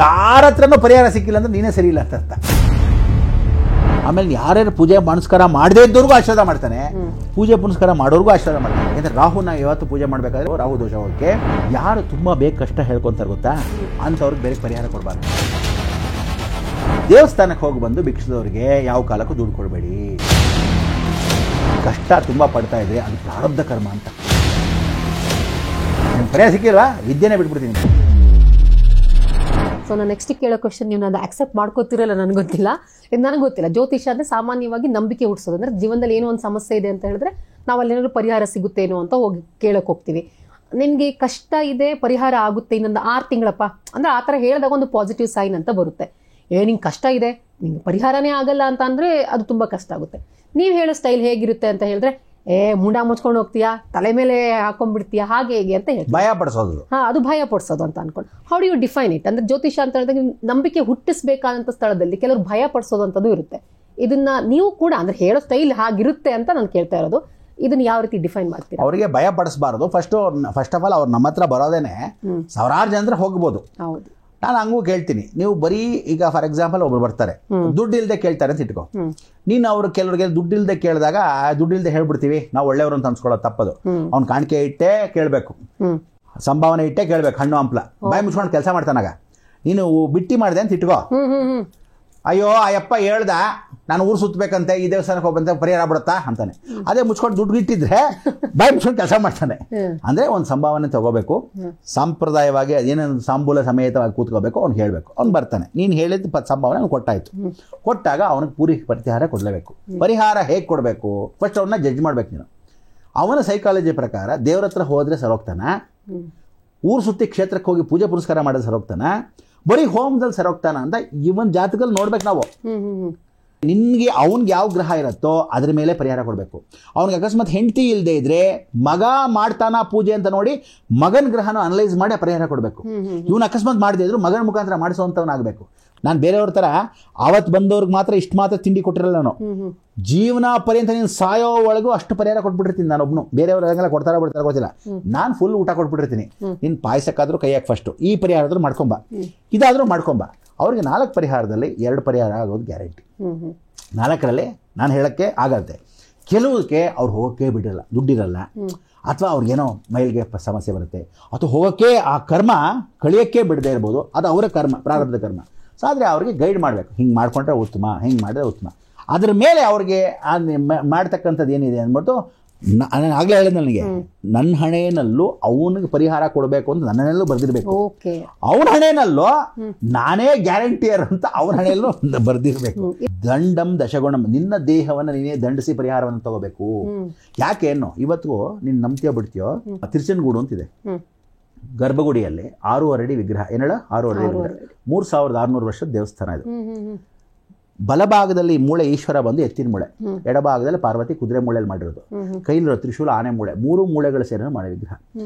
ಯಾರ ಹತ್ರನೂ ಪರಿಹಾರ ಸಿಕ್ಕಿಲ್ಲ ಅಂದ್ರೆ ನೀನೇ ಸರಿ ಇಲ್ಲ ಅಂತ ಅರ್ಥ. ಆಮೇಲೆ ಯಾರ್ಯಾರು ಪೂಜೆ ಪುನಸ್ಕಾರ ಮಾಡದೇ ಇದ್ದವ್ರಿಗೂ ಆಶೀರ್ವಾದ ಮಾಡ್ತಾನೆ, ಪೂಜೆ ಪುನಸ್ಕಾರ ಮಾಡೋರ್ಗೂ ಆಶೀರ್ವಾದ ಮಾಡ್ತಾನೆ. ಯಾಕಂದ್ರೆ ರಾಹುನ ಯಾವತ್ತು ಪೂಜೆ ಮಾಡಬೇಕಾದ್ರೆ ರಾಹು ದೋಷ ಹೋಗಕ್ಕೆ ಯಾರು ತುಂಬ ಬೇಗ ಕಷ್ಟ ಹೇಳ್ಕೊಂತಾರೆ ಗೊತ್ತಾ, ಅಂಥವ್ರಿಗೆ ಬೇರೆ ಪರಿಹಾರ ಕೊಡಬಾರ್ದು. ದೇವಸ್ಥಾನಕ್ಕೆ ಹೋಗಿ ಬಂದು ಭಿಕ್ಷದವ್ರಿಗೆ ಯಾವ ಕಾಲಕ್ಕೂ ದುಡ್ಡು ಕೊಡಬೇಡಿ. ಕಷ್ಟ ತುಂಬ ಪಡ್ತಾ ಇದ್ರೆ ಅದು ಪ್ರಾರಬ್ಧ ಕರ್ಮ ಅಂತ. ನಿಮ್ಗೆ ಪರಿಹಾರ ಸಿಕ್ಕಿಲ್ವಾ, ವಿದ್ಯೆನೇ ಬಿಟ್ಬಿಡ್ತೀನಿ. ಸೊ ನಾನು ನೆಕ್ಸ್ಟ್ ಕೇಳೋ ಕ್ವಶನ್ ನೀವು ಅದು ಆಕ್ಸೆಪ್ಟ್ ಮಾಡ್ಕೋತಿರಲ್ಲ ನನಗೆ ಗೊತ್ತಿಲ್ಲ, ಇದು ನನಗೆ ಗೊತ್ತಿಲ್ಲ. ಜ್ಯೋತಿಷ ಅಂದರೆ ಸಾಮಾನ್ಯವಾಗಿ ನಂಬಿಕೆ ಹುಟ್ಟಿಸೋದು. ಅಂದರೆ ಜೀವನದಲ್ಲಿ ಏನೋ ಒಂದು ಸಮಸ್ಯೆ ಇದೆ ಅಂತ ಹೇಳಿದ್ರೆ ನಾವು ಅಲ್ಲೇನಾದ್ರು ಪರಿಹಾರ ಸಿಗುತ್ತೇನೋ ಅಂತ ಹೋಗಿ ಕೇಳಕ್ಕೆ ಹೋಗ್ತೀವಿ. ನಿನಗೆ ಕಷ್ಟ ಇದೆ, ಪರಿಹಾರ ಆಗುತ್ತೆ ಇನ್ನೊಂದು 6 ತಿಂಗಳಪ್ಪ ಅಂದರೆ ಆ ಥರ ಹೇಳಿದಾಗ ಒಂದು ಪಾಸಿಟಿವ್ ಸೈನ್ ಅಂತ ಬರುತ್ತೆ. ನಿಂಗೆ ಕಷ್ಟ ಇದೆ, ನಿಂಗೆ ಪರಿಹಾರನೇ ಆಗಲ್ಲ ಅಂತ ಅಂದರೆ ಅದು ತುಂಬ ಕಷ್ಟ ಆಗುತ್ತೆ. ನೀವು ಹೇಳೋ ಸ್ಟೈಲ್ ಹೇಗಿರುತ್ತೆ ಅಂತ ಹೇಳಿದ್ರೆ, ಮುಂಡ ಮುಚ್ಕೊಂಡು ಹೋಗ್ತೀಯಾ, ತಲೆ ಮೇಲೆ ಹಾಕೊಂಡ್ಬಿಡ್ತೀಯಾ, ಹಾಗೆ ಹೇಗೆ ಅಂತ ಹೇಳಿ ಭಯ ಪಡಿಸೋದು. ಅದು ಭಯ ಪಡಿಸೋದು ಅಂತ ಅನ್ಕೊಂಡು how do you define it? ಅಂದ್ರೆ ಜ್ಯೋತಿಷ ಅಂತ ಹೇಳಿದಾಗ ನಂಬಿಕೆ ಹುಟ್ಟಿಸ್ಬೇಕಾದಂಥ ಸ್ಥಳದಲ್ಲಿ ಕೆಲವರು ಭಯ ಪಡಿಸೋದು ಅಂತದ್ದು ಇರುತ್ತೆ. ಇದನ್ನ ನೀವು ಕೂಡ ಅಂದ್ರೆ ಹೇಳೋ ಸ್ಟೈಲ್ ಹಾಗಿರುತ್ತೆ ಅಂತ ನಾನು ಕೇಳ್ತಾ ಇರೋದು. ಇದನ್ನ ಯಾವ ರೀತಿ ಡಿಫೈನ್ ಮಾಡ್ತೀರಾ? ಅವರಿಗೆ ಭಯ ಪಡಿಸಬಾರ್ದು. ಫಸ್ಟ್ ಆಫ್ ಆಲ್ ಅವ್ರು ನಮ್ಮ ಹತ್ರ ಬರೋದೇನೆ ಸಾವಿರಾರು ಜನರು ಹೋಗ್ಬೋದು. ಹೌದು, ನಾನು ಹಂಗೂ ಕೇಳ್ತೀನಿ. ನೀವು ಬರೀ ಈಗ ಫಾರ್ ಎಕ್ಸಾಂಪಲ್ ಒಬ್ರು ಬರ್ತಾರೆ, ದುಡ್ಡು ಇಲ್ಲದೆ ಕೇಳ್ತಾರೆ ಅಂತ ಇಟ್ಕೋ. ನೀನು ಅವ್ರು ಕೆಲವ್ರಿಗೆ ದುಡ್ಡು ಇಲ್ಲದೆ ಕೇಳಿದಾಗ ದುಡ್ಡು ಇಲ್ಲದೆ ಹೇಳ್ಬಿಡ್ತೀವಿ, ನಾವು ಒಳ್ಳೆಯವರು ಅಂತ ಅನ್ಸ್ಕೊಳ್ಳೋದು ತಪ್ಪದು. ಅವ್ನು ಕಾಣಿಕೆ ಇಟ್ಟೆ ಕೇಳಬೇಕು, ಸಂಭಾವನೆ ಇಟ್ಟೆ ಕೇಳಬೇಕು, ಹಣ್ಣು ಹಂಪ್ಲ. ಬಾಯಿ ಮುಚ್ಕೊಂಡು ಕೆಲಸ ಮಾಡ್ತಾನಾಗ ನೀನು ಬಿಟ್ಟಿ ಮಾಡಿದೆ ಅಂತ ಇಟ್ಕೋ. ಅಯ್ಯೋ ಅಯ್ಯಪ್ಪ ಹೇಳ್ದ ನಾನು ಊರು ಸುತ್ತಬೇಕಂತೆ, ಈ ದೇವಸ್ಥಾನಕ್ಕೆ ಹೋಗ್ಬಂತ ಪರಿಹಾರ ಬಿಡುತ್ತಾ ಅಂತಾನೆ. ಅದೇ ಮುಚ್ಕೊಂಡು ದುಡ್ಡು ಇಟ್ಟಿದ್ರೆ ಬಾಯಿ ಮುಚ್ಕೊಂಡು ಕೆಲಸ ಮಾಡ್ತಾನೆ. ಅಂದರೆ ಒಂದು ಸಂಭಾವನೆ ತಗೋಬೇಕು, ಸಾಂಪ್ರದಾಯವಾಗಿ ಏನೇನು ತಾಂಬೂಲ ಸಮೇತವಾಗಿ ಕೂತ್ಕೋಬೇಕು, ಅವ್ನು ಹೇಳಬೇಕು, ಅವ್ನು ಬರ್ತಾನೆ. ನೀನು ಹೇಳಿದ ಸಂಭಾವನೆ ಅವ್ನು ಕೊಟ್ಟಾಯ್ತು. ಕೊಟ್ಟಾಗ ಅವನಿಗೆ ಪೂರಿ ಪರಿಹಾರ ಕೊಡಲೇಬೇಕು. ಪರಿಹಾರ ಹೇಗೆ ಕೊಡಬೇಕು? ಫಸ್ಟ್ ಅವನ್ನ ಜಡ್ಜ್ ಮಾಡ್ಬೇಕು ನೀನು. ಅವನ ಸೈಕಾಲಜಿ ಪ್ರಕಾರ ದೇವ್ರ ಹತ್ರ ಹೋದರೆ ಸರೋಗ್ತಾನ, ಊರು ಸುತ್ತಿ ಕ್ಷೇತ್ರಕ್ಕೆ ಹೋಗಿ ಪೂಜೆ ಪುರಸ್ಕಾರ ಮಾಡಿದ್ರೆ ಸರೋಗ್ತಾನ, ಬರೀ ಹೋಮದಲ್ಲಿ ಸರೋಗ್ತಾನ ಅಂತ ಇವನ್ ಜಾತಕದಲ್ಲಿ ನೋಡ್ಬೇಕು ನಾವು. ನಿನ್ಗೆ ಅವನ್ಗೆ ಯಾವ ಗ್ರಹ ಇರುತ್ತೋ ಅದ್ರ ಮೇಲೆ ಪರಿಹಾರ ಕೊಡಬೇಕು. ಅವ್ನಿಗೆ ಅಕಸ್ಮಾತ್ ಹೆಂಡತಿ ಇಲ್ಲದೆ ಇದ್ರೆ ಮಗ ಮಾಡ್ತಾನ ಪೂಜೆ ಅಂತ ನೋಡಿ ಮಗನ ಗ್ರಹನ ಅನಲೈಸ್ ಮಾಡಿ ಪರಿಹಾರ ಕೊಡಬೇಕು. ಇವನು ಅಕಸ್ಮಾತ್ ಮಾಡದೇ ಇದ್ರು ಮಗನ ಮುಖಾಂತರ ಮಾಡಿಸುವಂಥವನಾಗಬೇಕು. ನಾನು ಬೇರೆಯವ್ರ ಥರ ಆವತ್ತು ಬಂದವ್ರಿಗೆ ಮಾತ್ರ ಇಷ್ಟು ಮಾತ್ರ ತಿಂಡಿ ಕೊಟ್ಟಿರಲ್ಲ. ನಾನು ಜೀವನ ಪರ್ಯಂತ ನೀನು ಸಾಯೋ ಒಳಗೂ ಅಷ್ಟು ಪರಿಹಾರ ಕೊಟ್ಬಿಟ್ಟಿರ್ತೀನಿ ನಾನು ಒಬ್ನು. ಬೇರೆಯವ್ರಿಗೆಲ್ಲ ಕೊಡ್ತಾರ ಬಿಡ್ತಾರ ಗೊತ್ತಿಲ್ಲ, ನಾನು ಫುಲ್ ಊಟ ಕೊಟ್ಬಿಟ್ಟಿರ್ತೀನಿ. ನೀನು ಪಾಯಸಕ್ಕಾದ್ರೂ ಕೈಯಾಗ ಫಸ್ಟು ಈ ಪರಿಹಾರದ್ರು ಮಾಡ್ಕೊಂಬ, ಇದಾದರೂ ಮಾಡ್ಕೊಂಬ. ಅವ್ರಿಗೆ 4 ಪರಿಹಾರದಲ್ಲಿ 2 ಪರಿಹಾರ ಆಗೋದು ಗ್ಯಾರಂಟಿ. 4ರಲ್ಲಿ ನಾನು ಹೇಳೋಕ್ಕೆ ಆಗತ್ತೆ. ಕೆಲವಕ್ಕೆ ಅವ್ರು ಹೋಗೋಕ್ಕೆ ಬಿಡಲ್ಲ, ದುಡ್ಡಿರಲ್ಲ, ಅಥವಾ ಅವ್ರಿಗೇನೋ ಮೈಲ್ಗೆ ಸಮಸ್ಯೆ ಬರುತ್ತೆ, ಅಥವಾ ಹೋಗೋಕ್ಕೆ ಆ ಕರ್ಮ ಕಳಿಯೋಕ್ಕೆ ಬಿಡದೇ ಇರ್ಬೋದು. ಅದು ಅವರ ಕರ್ಮ, ಪ್ರಾರಬ್ಧ ಕರ್ಮ. ಸೊ ಆದರೆ ಅವ್ರಿಗೆ ಗೈಡ್ ಮಾಡಬೇಕು, ಹಿಂಗೆ ಮಾಡ್ಕೊಂಡ್ರೆ ಉತ್ತಮ, ಹಿಂಗೆ ಮಾಡಿದ್ರೆ ಉತ್ತಮ. ಅದ್ರ ಮೇಲೆ ಅವ್ರಿಗೆ ಮಾಡ್ತಕ್ಕಂಥದ್ದು ಏನಿದೆ ಅಂದ್ಬಿಟ್ಟು ನಾನು ಆಗಲೇ ಹೇಳಿದ ನನಗೆ ನನ್ನ ಹಣೆನಲ್ಲೂ ಅವನಿಗೆ ಪರಿಹಾರ ಕೊಡಬೇಕು ಅಂತ ನನ್ನಲ್ಲೂ ಬರ್ದಿರ್ಬೇಕು. ಅವನ ಹಣೆನಲ್ಲೂ ನಾನೇ ಗ್ಯಾರಂಟಿಯರ್ ಅಂತ ಅವನ ಹಣೆಯಲ್ಲೂ ಬರ್ದಿರ್ಬೇಕು. ದಂಡಂ ದಶಗುಣಂ, ನಿನ್ನ ದೇಹವನ್ನು ನೀನೇ ದಂಡಿಸಿ ಪರಿಹಾರವನ್ನು ತಗೋಬೇಕು. ಯಾಕೇನು ಇವತ್ತು ನೀನು ನಂಬ್ತೀಯೋ ಬಿಡ್ತೀಯೋ, ತಿರ್ಚನಗೂಡು ಅಂತಿದೆ, ಗರ್ಭಗುಡಿಯಲ್ಲಿ 6.5 ಅಡಿ ವಿಗ್ರಹ. ಏನೇಳ 6.5 ಅಡಿ ವಿಗ್ರಹ, 3600 ವರ್ಷದ ದೇವಸ್ಥಾನ ಇದು. ಬಲಭಾಗದಲ್ಲಿ ಮೂಳೆ ಈಶ್ವರ ಬಂದು ಎತ್ತಿನ ಮೂಳೆ, ಎಡಭಾಗದಲ್ಲಿ ಪಾರ್ವತಿ ಕುದುರೆ ಮೂಳೆಯಲ್ಲಿ ಮಾಡಿರೋದು, ಕೈಲಿರೋ ತ್ರಿಶೂಲ ಆನೆ ಮೂಳೆ, 3 ಮೂಳೆಗಳು ಸೇರಿ ಮಾಡೋ ವಿಗ್ರಹ.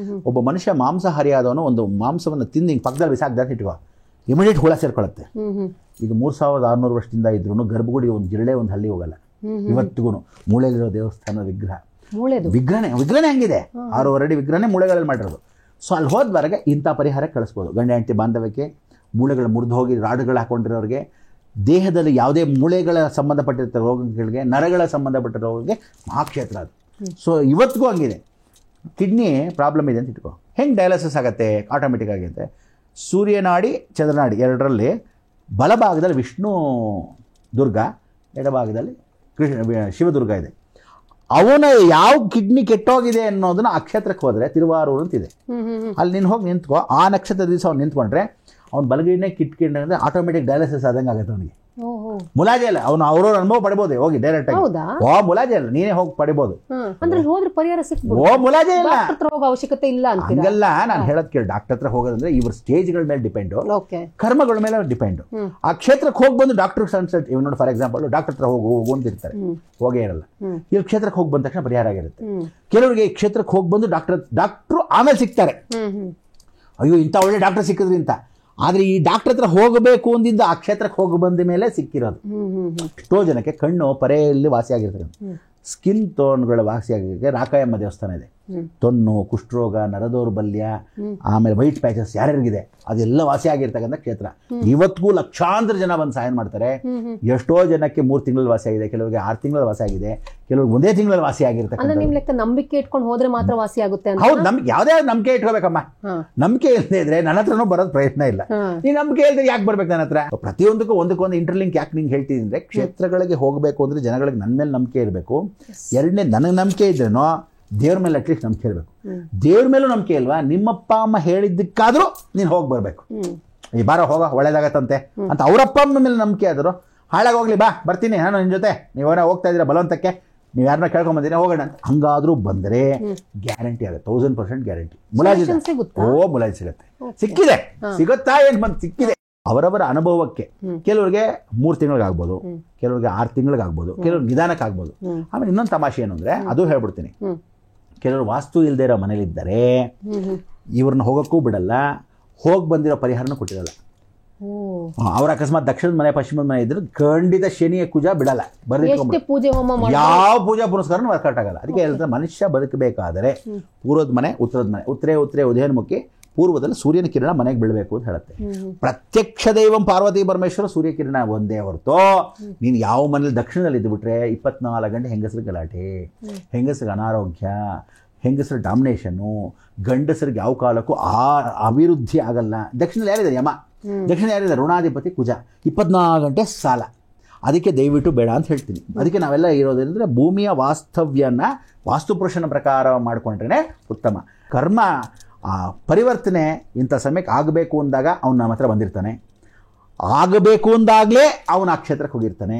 ಒಬ್ಬ ಮನುಷ್ಯ ಮಾಂಸಾಹಾರಿಯಾದವನು ಒಂದು ಮಾಂಸವನ್ನು ತಿಂದು ಹಿಂಗೆ ಪಕ್ಕದಲ್ಲಿ ಬಿಸಾಕ್ದಾರ ಇಟ್ಕೋ, ಇಮಿಡಿಯೇಟ್ ಹುಳ ಸೇರ್ಕೊಳ್ಳುತ್ತೆ. ಇದು 3600 ವರ್ಷದಿಂದ ಇದ್ರೂ ಗರ್ಭಗುಡಿ ಒಂದು ಜಿರಳೆ ಒಂದು ಹಳ್ಳಿ ಹೋಗಲ್ಲ ಇವತ್ತಿಗೂ. ಮೂಳೆಲಿರೋ ದೇವಸ್ಥಾನದ ವಿಗ್ರಹನೇ ಹಂಗಿದೆ, 6.5 ಅಡಿ ವಿಗ್ರಹನೇ ಮೂಳೆಗಳಲ್ಲಿ ಮಾಡಿರೋದು. ಸೊ ಅಲ್ಲಿ ಹೋದ್ವರೆಗೆ ಇಂಥ ಪರಿಹಾರ ಕಳಿಸ್ಬೋದು. ಗಂಡ ಹೆಂಡತಿ ಬಾಂಧವ್ಯಕ್ಕೆ, ಮೂಳೆಗಳು ಮುರಿದು ಹೋಗಿ ರಾಡುಗಳು ಹಾಕೊಂಡಿರೋರಿಗೆ, ದೇಹದಲ್ಲಿ ಯಾವುದೇ ಮೂಳೆಗಳ ಸಂಬಂಧಪಟ್ಟಿರೋ ರೋಗಗಳಿಗೆ, ನರಗಳ ಸಂಬಂಧಪಟ್ಟ ರೋಗಗಳಿಗೆ ಮಹಾಕ್ಷೇತ್ರ ಅದು. ಸೊ ಇವತ್ತಿಗೂ ಹಂಗಿದೆ. ಕಿಡ್ನಿ ಪ್ರಾಬ್ಲಮ್ ಇದೆ ಅಂತ ಇಟ್ಕೋ, ಹೆಂಗೆ ಡಯಾಲಿಸಿಸ್ ಆಗುತ್ತೆ ಆಟೋಮೆಟಿಕ್ ಆಗಿ ಅಂತ. ಸೂರ್ಯನಾಡಿ ಚಂದ್ರನಾಡಿ 2ರಲ್ಲಿ ಬಲಭಾಗದಲ್ಲಿ ವಿಷ್ಣು ದುರ್ಗ, ಎಡಭಾಗದಲ್ಲಿ ಶಿವದುರ್ಗ ಇದೆ. ಅವನ ಯಾವ ಕಿಡ್ನಿ ಕೆಟ್ಟೋಗಿದೆ ಅನ್ನೋದನ್ನ ಆ ಕ್ಷೇತ್ರಕ್ಕೆ ಹೋದರೆ ತಿರುವಾರೂರು ಅಂತಿದೆ, ಅಲ್ಲಿ ನೀನು ಹೋಗಿ ನಿಂತ್ಕೋ. ಆ ನಕ್ಷತ್ರ ದಿವಸ ಅವ್ನು ನಿಂತ್ಕೊಂಡ್ರೆ ಅವ್ನು ಬಲಗೈನೇ ಕಿಟ್ಕೊಂಡ್ರೆ ಆಟೋಮೆಟಿಕ್ ಡಯಾಲಿಸಿಸ್ ಆದಂಗೆ ಆಗುತ್ತೆ ಅವನಿಗೆ. ಮುಲಾಜಿ ಅಲ್ಲ, ಅವನು ಅವ್ರವ್ರ ಅನುಭವ ಪಡಿಬೋದು ಹೋಗಿ ಡೈರೆಕ್ಟ್ ಆಗಿ. ಓ ಮುಲಾಜಿ ಅಲ್ಲ, ನೀನೇ ಹೋಗಿ ಪಡಿಬೋದು. ಓ ಮುಲಾಜಿ ಇಲ್ಲ, ಅವಶ್ಯಕತೆ ಇಲ್ಲ ಹಂಗಲ್ಲ. ನಾನು ಹೇಳೋದ್ ಕೇಳಿ, ಡಾಕ್ಟರ್ ಹತ್ರ ಹೋಗೋದಂದ್ರೆ ಇವ್ರ ಸ್ಟೇಜ್ಗಳ ಮೇಲೆ ಡಿಪೆಂಡು, ಕರ್ಮಗಳ ಮೇಲೆ ಡಿಪೆಂಡು. ಆ ಕ್ಷೇತ್ರಕ್ಕೆ ಹೋಗಿ ಬಂದು ಡಾಕ್ಟರ್ ಕನ್ಸಲ್ಟ್, ಇವ್ ನೋಡಿ ಫಾರ್ ಎಕ್ಸಾಂಪಲ್ ಡಾಕ್ಟರ್ ಹತ್ರ ಹೋಗು ಅಂತಿರ್ತಾರೆ, ಹೋಗೇ ಇರಲ್ಲ. ಇವ್ರ ಕ್ಷೇತ್ರಕ್ಕೆ ಹೋಗಿ ಬಂದ ತಕ್ಷಣ ಪರಿಹಾರ ಆಗಿರುತ್ತೆ. ಕೆಲವರಿಗೆ ಈ ಕ್ಷೇತ್ರಕ್ಕೆ ಹೋಗಿ ಬಂದು ಡಾಕ್ಟ್ರು ಆಮೇಲೆ ಸಿಗ್ತಾರೆ, ಅಯ್ಯೋ ಇಂಥ ಒಳ್ಳೆ ಡಾಕ್ಟರ್ ಸಿಕ್ಕಿದ್ರಿ ಅಂತ. ಆದರೆ ಈ ಡಾಕ್ಟರ್ ಹತ್ರ ಹೋಗಬೇಕು ಅಂದಿದ್ದ ಆ ಕ್ಷೇತ್ರಕ್ಕೆ ಹೋಗಿ ಬಂದ ಮೇಲೆ ಸಿಕ್ಕಿರೋದು. ಎಷ್ಟೋ ಜನಕ್ಕೆ ಕಣ್ಣು ಪರೆಯಲ್ಲಿ ವಾಸಿಯಾಗಿರ್ತದೆ, ಸ್ಕಿನ್ ಟೋನ್ಗಳ ವಾಸಿಯಾಗಿ ರಾಕಾಯಮ್ಮ ದೇವಸ್ಥಾನ ಇದೆ, ತೊನ್ನು, ಕುಷ್ಠರೋಗ, ನರದೌರ್ಬಲ್ಯ, ಆಮೇಲೆ ವೈಟ್ ಪ್ಯಾಚಸ್ ಯಾರ್ಯಾರಿಗಿದೆ ಅದೆಲ್ಲ ವಾಸಿ ಆಗಿರ್ತಕ್ಕಂಥ ಕ್ಷೇತ್ರ. ಇವತ್ತಿಗೂ ಲಕ್ಷಾಂತರ ಜನ ಬಂದು ಸಹಾಯ ಮಾಡ್ತಾರೆ. ಎಷ್ಟೋ ಜನಕ್ಕೆ 3 ತಿಂಗಳಲ್ಲಿ ವಾಸಿ ಆಗಿದೆ, ಕೆಲವರಿಗೆ 6 ತಿಂಗಳಲ್ಲಿ ವಾಸಿ ಆಗಿದೆ, ಕೆಲವ್ರಿಗೆ 1 ತಿಂಗಳಲ್ಲಿ ವಾಸಿ ಆಗಿರ್ತಕ್ಕಂಥ. ನಿಮ್ ಲೆಕ್ಕ ನಂಬಿಕೆ ಇಟ್ಕೊಂಡು ಹೋದ್ರೆ ಮಾತ್ರ ವಾಸಿ ಆಗುತ್ತೆ ಅಂತ? ಹೌದು, ನಮ್ಗೆ ಯಾವ್ದೇ ನಂಬಿಕೆ ಇಟ್ಕೋಬೇಕಮ್ಮ. ನಂಬಿಕೆ ಇಲ್ಲದೆ ಇದ್ರೆ ನನ್ನ ಹತ್ರನೂ ಬರೋದು ಪ್ರಯತ್ನ ಇಲ್ಲ. ನೀ ನಂಬಿಕೆ ಇಲ್ಲದೆ ಯಾಕೆ ಬರ್ಬೇಕು ನನ್ನ ಹತ್ರ? ಪ್ರತಿಯೊಂದಕ್ಕೂ ಒಂದಕ್ಕೊಂದು ಇಂಟರ್ಲಿಂಕ್ ಯಾಕೆ ನಿಂಗೆ ಹೇಳ್ತೀನಿ ಅಂದ್ರೆ, ಕ್ಷೇತ್ರಗಳಿಗೆ ಹೋಗಬೇಕು ಅಂದ್ರೆ ಜನಗಳಿಗೆ ನನ್ನ ಮೇಲೆ ನಂಬಿಕೆ ಇರಬೇಕು. ಎರಡನೇ, ನನಗೆ ನಂಬಿಕೆ ಇದ್ರೇನೋ ದೇವ್ರ ಮೇಲೆ ಅಟ್ಲೀಸ್ಟ್ ನಂಬಿಕೆ ಇರಬೇಕು. ದೇವ್ರ ಮೇಲೂ ನಂಬಿಕೆ ಇಲ್ವಾ, ನಿಮ್ಮಪ್ಪ ಅಮ್ಮ ಹೇಳಿದ್ದಕ್ಕಾದ್ರೂ ನೀನು ಹೋಗಿ ಬರ್ಬೇಕು. ಈ ಬಾರ ಹೋಗ ಒಳ್ಳೇದಾಗತ್ತಂತೆ ಅಂತ ಅವರಪ್ಪ ಅಮ್ಮ ಮೇಲೆ ನಂಬಿಕೆ ಆದ್ರು, ಹಾಳಾಗೋಗ್ಲಿ ಬಾ ಬರ್ತೀನಿ ನಾನು ನಿನ್ನ ಜೊತೆ, ನೀವೇನೋ ಹೋಗ್ತಾ ಇದ್ದೀರಾ ಬಲವಂತಕ್ಕೆ, ನೀವು ಯಾರನ್ನ ಕೇಳ್ಕೊಂಬಂದಿರ ಹೋಗೋಣ ಅಂತ ಹಂಗಾದ್ರೂ ಬಂದರೆ ಗ್ಯಾರಂಟಿ ಆಗುತ್ತೆ, 1000% ಗ್ಯಾರಂಟಿ. ಮುಲಾಜಿ ಮುಲಾಜಿ ಸಿಗುತ್ತೆ. ಸಿಕ್ಕಿದೆ, ಸಿಗುತ್ತಾ ಏನು ಬಂದು ಸಿಕ್ಕಿದೆ. ಅವರವರ ಅನುಭವಕ್ಕೆ ಕೆಲವರಿಗೆ 3 ತಿಂಗಳಿಗಾಗ್ಬೋದು, ಕೆಲವರಿಗೆ 6 ತಿಂಗಳಿಗಾಗ್ಬೋದು, ಕೆಲವ್ರಿಗೆ ನಿಧಾನಕ್ಕಾಗ್ಬೋದು. ಆಮೇಲೆ ಇನ್ನೊಂದು ತಮಾಷೆ ಏನು ಅಂದ್ರೆ, ಅದು ಹೇಳ್ಬಿಡ್ತೀನಿ, ಕೆಲವರು ವಾಸ್ತು ಇಲ್ಲದೆ ಇರೋ ಮನೇಲಿದ್ದಾರೆ, ಇವ್ರನ್ನ ಹೋಗೋಕ್ಕೂ ಬಿಡಲ್ಲ, ಹೋಗಿ ಬಂದಿರೋ ಪರಿಹಾರನೂ ಕೊಟ್ಟಿರಲ್ಲ. ಅವ್ರ ಅಕಸ್ಮಾತ್ ದಕ್ಷಿಣದ ಮನೆ ಪಶ್ಚಿಮದ ಮನೆ ಇದ್ರೆ ಖಂಡಿತ ಶನಿಯ ಕುಜ ಬಿಡಲ್ಲ, ಯಾವ ಪೂಜಾ ಪುನಸ್ಕಾರನೂ ವರ್ಕೌಟ್ ಆಗಲ್ಲ. ಅದಕ್ಕೆ ಹೇಳ್ತಾರೆ, ಮನುಷ್ಯ ಬದುಕಬೇಕಾದರೆ ಪೂರ್ವದ ಮನೆ, ಉತ್ತರದ ಮನೆ, ಉತ್ತರೇ ಉದಯನ್ಮುಖಿ, ಪೂರ್ವದಲ್ಲಿ ಸೂರ್ಯನ ಕಿರಣ ಮನೆಗೆ ಬೀಳಬೇಕು ಅಂತ ಹೇಳುತ್ತೆ. ಪ್ರತ್ಯಕ್ಷ ದೈವಂ ಪಾರ್ವತಿ ಪರಮೇಶ್ವರ ಸೂರ್ಯ ಕಿರಣ ಒಂದೇ ಹೊರತು, ನೀನು ಯಾವ ಮನೇಲಿ ದಕ್ಷಿಣದಲ್ಲಿ ಇದ್ದುಬಿಟ್ರೆ 24 ಗಂಟೆ ಹೆಂಗಸರಿಗೆ ಗಲಾಟೆ, ಹೆಂಗಸರಿಗೆ ಅನಾರೋಗ್ಯ, ಹೆಂಗಸರ ಡಾಮಿನೇಷನ್ನು, ಗಂಡಸರಿಗೆ ಯಾವ ಕಾಲಕ್ಕೂ ಅಭಿವೃದ್ಧಿ ಆಗಲ್ಲ. ದಕ್ಷಿಣದಲ್ಲಿ ಯಾರಿದ್ದಾರೆ? ಯಮ. ದಕ್ಷಿಣ ಯಾರಿದ್ದಾರೆ? ಋಣಾಧಿಪತಿ ಕುಜ. 24 ಗಂಟೆ ಸಾಲ. ಅದಕ್ಕೆ ದಯವಿಟ್ಟು ಬೇಡ ಅಂತ ಹೇಳ್ತೀನಿ. ಅದಕ್ಕೆ ನಾವೆಲ್ಲ ಇರೋದಂದ್ರೆ ಭೂಮಿಯ ವಾಸ್ತವ್ಯನ ವಾಸ್ತುಪುರುಷನ ಪ್ರಕಾರ ಮಾಡಿಕೊಂಡ್ರೆ ಉತ್ತಮ. ಕರ್ಮ ಪರಿವರ್ತನೆ ಇಂಥ ಸಮಯಕ್ಕೆ ಆಗಬೇಕು ಅಂದಾಗ ಅವನು ನಮ್ಮ ಹತ್ರ ಬಂದಿರ್ತಾನೆ, ಆಗಬೇಕು ಅಂದಾಗಲೇ ಅವನು ಆ ಕ್ಷೇತ್ರಕ್ಕೆ ಹೋಗಿರ್ತಾನೆ.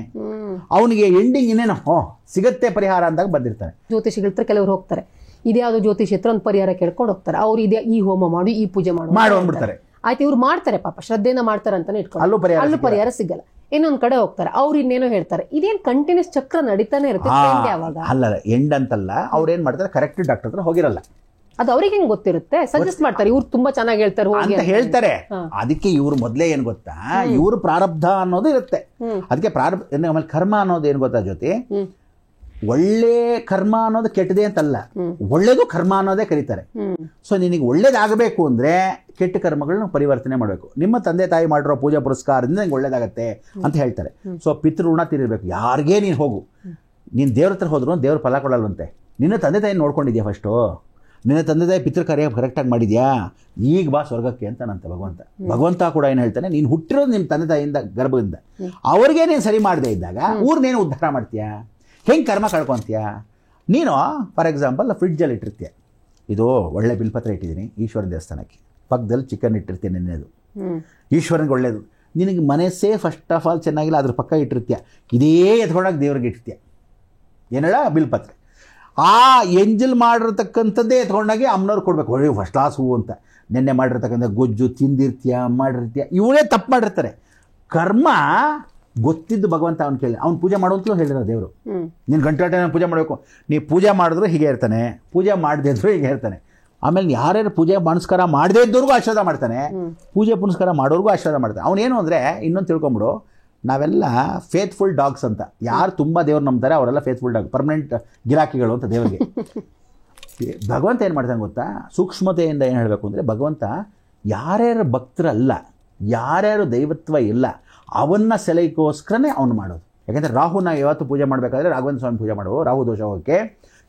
ಅವನಿಗೆ ಎಂಡಿಂಗ್ ಇನ್ನೇನೋ ಸಿಗತ್ತೆ ಪರಿಹಾರ ಅಂದಾಗ ಬಂದಿರ್ತಾನೆ. ಜ್ಯೋತಿಷಿಗಳ ಹತ್ರ ಕೆಲವರು ಹೋಗ್ತಾರೆ, ಇದ್ಯಾವುದೋ ಜ್ಯೋತಿಷಿ ಹತ್ರ ಒಂದು ಪರಿಹಾರ ಕೇಳ್ಕೊಂಡು ಹೋಗ್ತಾರೆ. ಅವ್ರು ಇದೇ ಈ ಹೋಮ ಮಾಡಿ, ಈ ಪೂಜೆ ಮಾಡಿ ಅಂದ್ಬಿಡ್ತಾರೆ. ಆಯ್ತು, ಇವ್ರು ಮಾಡ್ತಾರೆ ಪಾಪ, ಶ್ರದ್ಧೆನ ಮಾಡ್ತಾರೆ ಅಂತಾನೆ ಇಟ್ಕೊಂಡು ಅಲ್ಲೂ ಪರಿಹಾರ ಸಿಗಲ್ಲ. ಇನ್ನೊಂದ್ ಕಡೆ ಹೋಗ್ತಾರೆ, ಅವ್ರು ಇನ್ನೇನೋ ಹೇಳ್ತಾರೆ. ಇದೇನ್ ಕಂಟಿನ್ಯೂಸ್ ಚಕ್ರ ನಡೀತಾನೆ ಇರುತ್ತೆ. ಯಾವಾಗ ಅಲ್ಲ ಎಂಡ್ ಅಂತಲ್ಲ, ಅವ್ರು ಏನ್ ಮಾಡ್ತಾರೆ, ಕರೆಕ್ಟ್ ಡಾಕ್ಟರ್ ಹತ್ರ ಹೋಗಿರಲ್ಲ. ಅದು ಅವ್ರಿಗೆ ಹೆಂಗ್ ಗೊತ್ತಿರುತ್ತೆ? ಸಜೆಸ್ಟ್ ಮಾಡ್ತಾರೆ, ಇವ್ರು ತುಂಬಾ ಚೆನ್ನಾಗಿ ಹೇಳ್ತಾರೆ ಅಂತ ಹೇಳ್ತಾರೆ. ಅದಕ್ಕೆ ಇವ್ರು ಮೊದ್ಲೇ ಏನ್ ಗೊತ್ತಾ, ಇವ್ರು ಪ್ರಾರಬ್ಧ ಅನ್ನೋದು ಇರುತ್ತೆ. ಅದಕ್ಕೆ ಆಮೇಲೆ ಕರ್ಮ ಅನ್ನೋದು ಏನ್ ಗೊತ್ತಾ ಜ್ಯೋತಿ, ಒಳ್ಳೆ ಕರ್ಮ ಅನ್ನೋದು ಕೆಟ್ಟದೇ ಅಂತಲ್ಲ, ಒಳ್ಳೇದು ಕರ್ಮ ಅನ್ನೋದೇ ಕರೀತಾರೆ. ಸೊ ನಿನಗೆ ಒಳ್ಳೇದಾಗಬೇಕು ಅಂದ್ರೆ ಕೆಟ್ಟ ಕರ್ಮಗಳನ್ನ ಪರಿವರ್ತನೆ ಮಾಡಬೇಕು. ನಿಮ್ಮ ತಂದೆ ತಾಯಿ ಮಾಡಿರೋ ಪೂಜಾ ಪುರಸ್ಕಾರದಿಂದ ನಿಂಗೆ ಒಳ್ಳೇದಾಗತ್ತೆ ಅಂತ ಹೇಳ್ತಾರೆ. ಸೊ ಪಿತೃಋಣ ತೀರಿರ್ಬೇಕು. ಯಾರಿಗೇ ನೀನು ಹೋಗು, ನೀನು ದೇವ್ರ ಹತ್ರ ಹೋದ್ರು ದೇವ್ರ ಫಲ ಕೊಡಲ್ವಂತೆ. ನಿನ್ನ ತಂದೆ ತಾಯಿ ನೋಡ್ಕೊಂಡಿದ್ಯಾ ಫಸ್ಟು? ನಿನ್ನ ತಂದೆ ತಾಯಿ ಪಿತೃ ಕಾರ್ಯ ಕರೆಕ್ಟಾಗಿ ಮಾಡಿದ್ಯಾ? ಈಗ ಬಾ ಸ್ವರ್ಗಕ್ಕೆ ಅಂತಾನಂತೆ ಭಗವಂತ. ಭಗವಂತ ಕೂಡ ಏನು ಹೇಳ್ತಾನೆ, ನೀನು ಹುಟ್ಟಿರೋದು ನಿಮ್ಮ ತಂದೆ ತಾಯಿಯಿಂದ ಗರ್ಭದಿಂದ, ಅವ್ರಿಗೆ ನೀನು ಸರಿ ಮಾಡದೇ ಇದ್ದಾಗ ಊರ್ನೇನು ಉದ್ಧಾರ ಮಾಡ್ತೀಯಾ? ಹೆಂಗೆ ಕರ್ಮ ಕಳ್ಕೊತೀಯ? ನೀನು ಫಾರ್ ಎಕ್ಸಾಂಪಲ್ ಫ್ರಿಡ್ಜಲ್ಲಿ ಇಟ್ಟಿರ್ತೀಯ, ಇದು ಒಳ್ಳೆ ಬಿಲ್ಪತ್ರ ಇಟ್ಟಿದ್ದೀನಿ ಈಶ್ವರನ ದೇವಸ್ಥಾನಕ್ಕೆ, ಪಕ್ಕದಲ್ಲಿ ಚಿಕನ್ ಇಟ್ಟಿರ್ತೀನಿ, ನೆನ್ನೆದು ಈಶ್ವರನಿಗೆ ಒಳ್ಳೇದು. ನಿನಗೆ ಮನಸ್ಸೇ ಫಸ್ಟ್ ಆಫ್ ಆಲ್ ಚೆನ್ನಾಗಿಲ್ಲ, ಅದ್ರ ಪಕ್ಕ ಇಟ್ಟಿರ್ತೀಯ, ಇದೇ ಎತ್ಕೊಂಡಾಗ ದೇವ್ರಿಗೆ ಇಟ್ಟಿರ್ತೀಯ. ಏನೇಳ ಬಿಲ್ಪತ್ರೆ, ಆ ಎಂಜಲ್ ಮಾಡಿರ್ತಕ್ಕಂಥದ್ದೇ ಎತ್ಕೊಂಡಾಗಿ ಅಮ್ಮನವ್ರು ಕೊಡ್ಬೇಕು, ಒಳ್ಳೆ ಫಸ್ಟ್ ಕ್ಲಾಸ್ ಹೂವು ಅಂತ. ನೆನ್ನೆ ಮಾಡಿರ್ತಕ್ಕಂಥ ಗೊಜ್ಜು ತಿಂದಿರ್ತೀಯ, ಮಾಡಿರ್ತೀಯ, ಇವಳೇ ತಪ್ಪು ಮಾಡಿರ್ತಾರೆ. ಕರ್ಮ ಗೊತ್ತಿದ್ದು ಭಗವಂತ ಅವ್ನು ಕೇಳಿ, ಅವ್ನು ಪೂಜೆ ಮಾಡುವಂತಲೂ ಹೇಳಿರೋ ದೇವರು, ನೀನು ಗಂಟೆ ಪೂಜೆ ಮಾಡಬೇಕು. ನೀ ಪೂಜೆ ಮಾಡಿದ್ರು ಹೀಗೆ ಇರ್ತಾನೆ, ಪೂಜೆ ಮಾಡದೇ ಇದ್ರು ಹೀಗೆ ಇರ್ತಾನೆ. ಆಮೇಲೆ ಯಾರ್ಯಾರು ಪೂಜೆ ಪುನಸ್ಕಾರ ಮಾಡದೇ ಇದ್ದವ್ರಿಗೂ ಆಶೀರ್ವಾದ ಮಾಡ್ತಾನೆ, ಪೂಜೆ ಪುನಸ್ಕಾರ ಮಾಡೋರ್ಗೂ ಆಶೀರ್ವಾದ ಮಾಡ್ತಾನೆ. ಅವನೇನು ಅಂದರೆ, ಇನ್ನೊಂದು ತಿಳ್ಕೊಂಬಿಡು, ನಾವೆಲ್ಲ ಫೇತ್ಫುಲ್ ಡಾಗ್ಸ್ ಅಂತ. ಯಾರು ತುಂಬ ದೇವ್ರು ನಂಬ್ತಾರೆ ಅವರೆಲ್ಲ ಫೇತ್ಫುಲ್ ಡಾಗ್, ಪರ್ಮನೆಂಟ್ ಗಿರಾಕಿಗಳು ಅಂತ ದೇವರಿಗೆ. ಭಗವಂತ ಏನು ಮಾಡ್ತಾನೆ ಗೊತ್ತಾ, ಸೂಕ್ಷ್ಮತೆಯಿಂದ ಏನು ಹೇಳಬೇಕು ಅಂದರೆ, ಭಗವಂತ ಯಾರ್ಯಾರು ಭಕ್ತರಲ್ಲ, ಯಾರ್ಯಾರು ದೈವತ್ವ ಇಲ್ಲ ಅವನ್ನ ಸೆಲೆಗೋಸ್ಕರನೇ ಅವನು ಮಾಡೋದು. ಯಾಕೆಂದರೆ ರಾಹುನ ಯಾವತ್ತು ಪೂಜೆ ಮಾಡಬೇಕಾದ್ರೆ ರಾಘವೇಂದ್ರ ಸ್ವಾಮಿ ಪೂಜೆ ಮಾಡುವ, ರಾಹು ದೋಷ ಹೋಗೋಕ್ಕೆ.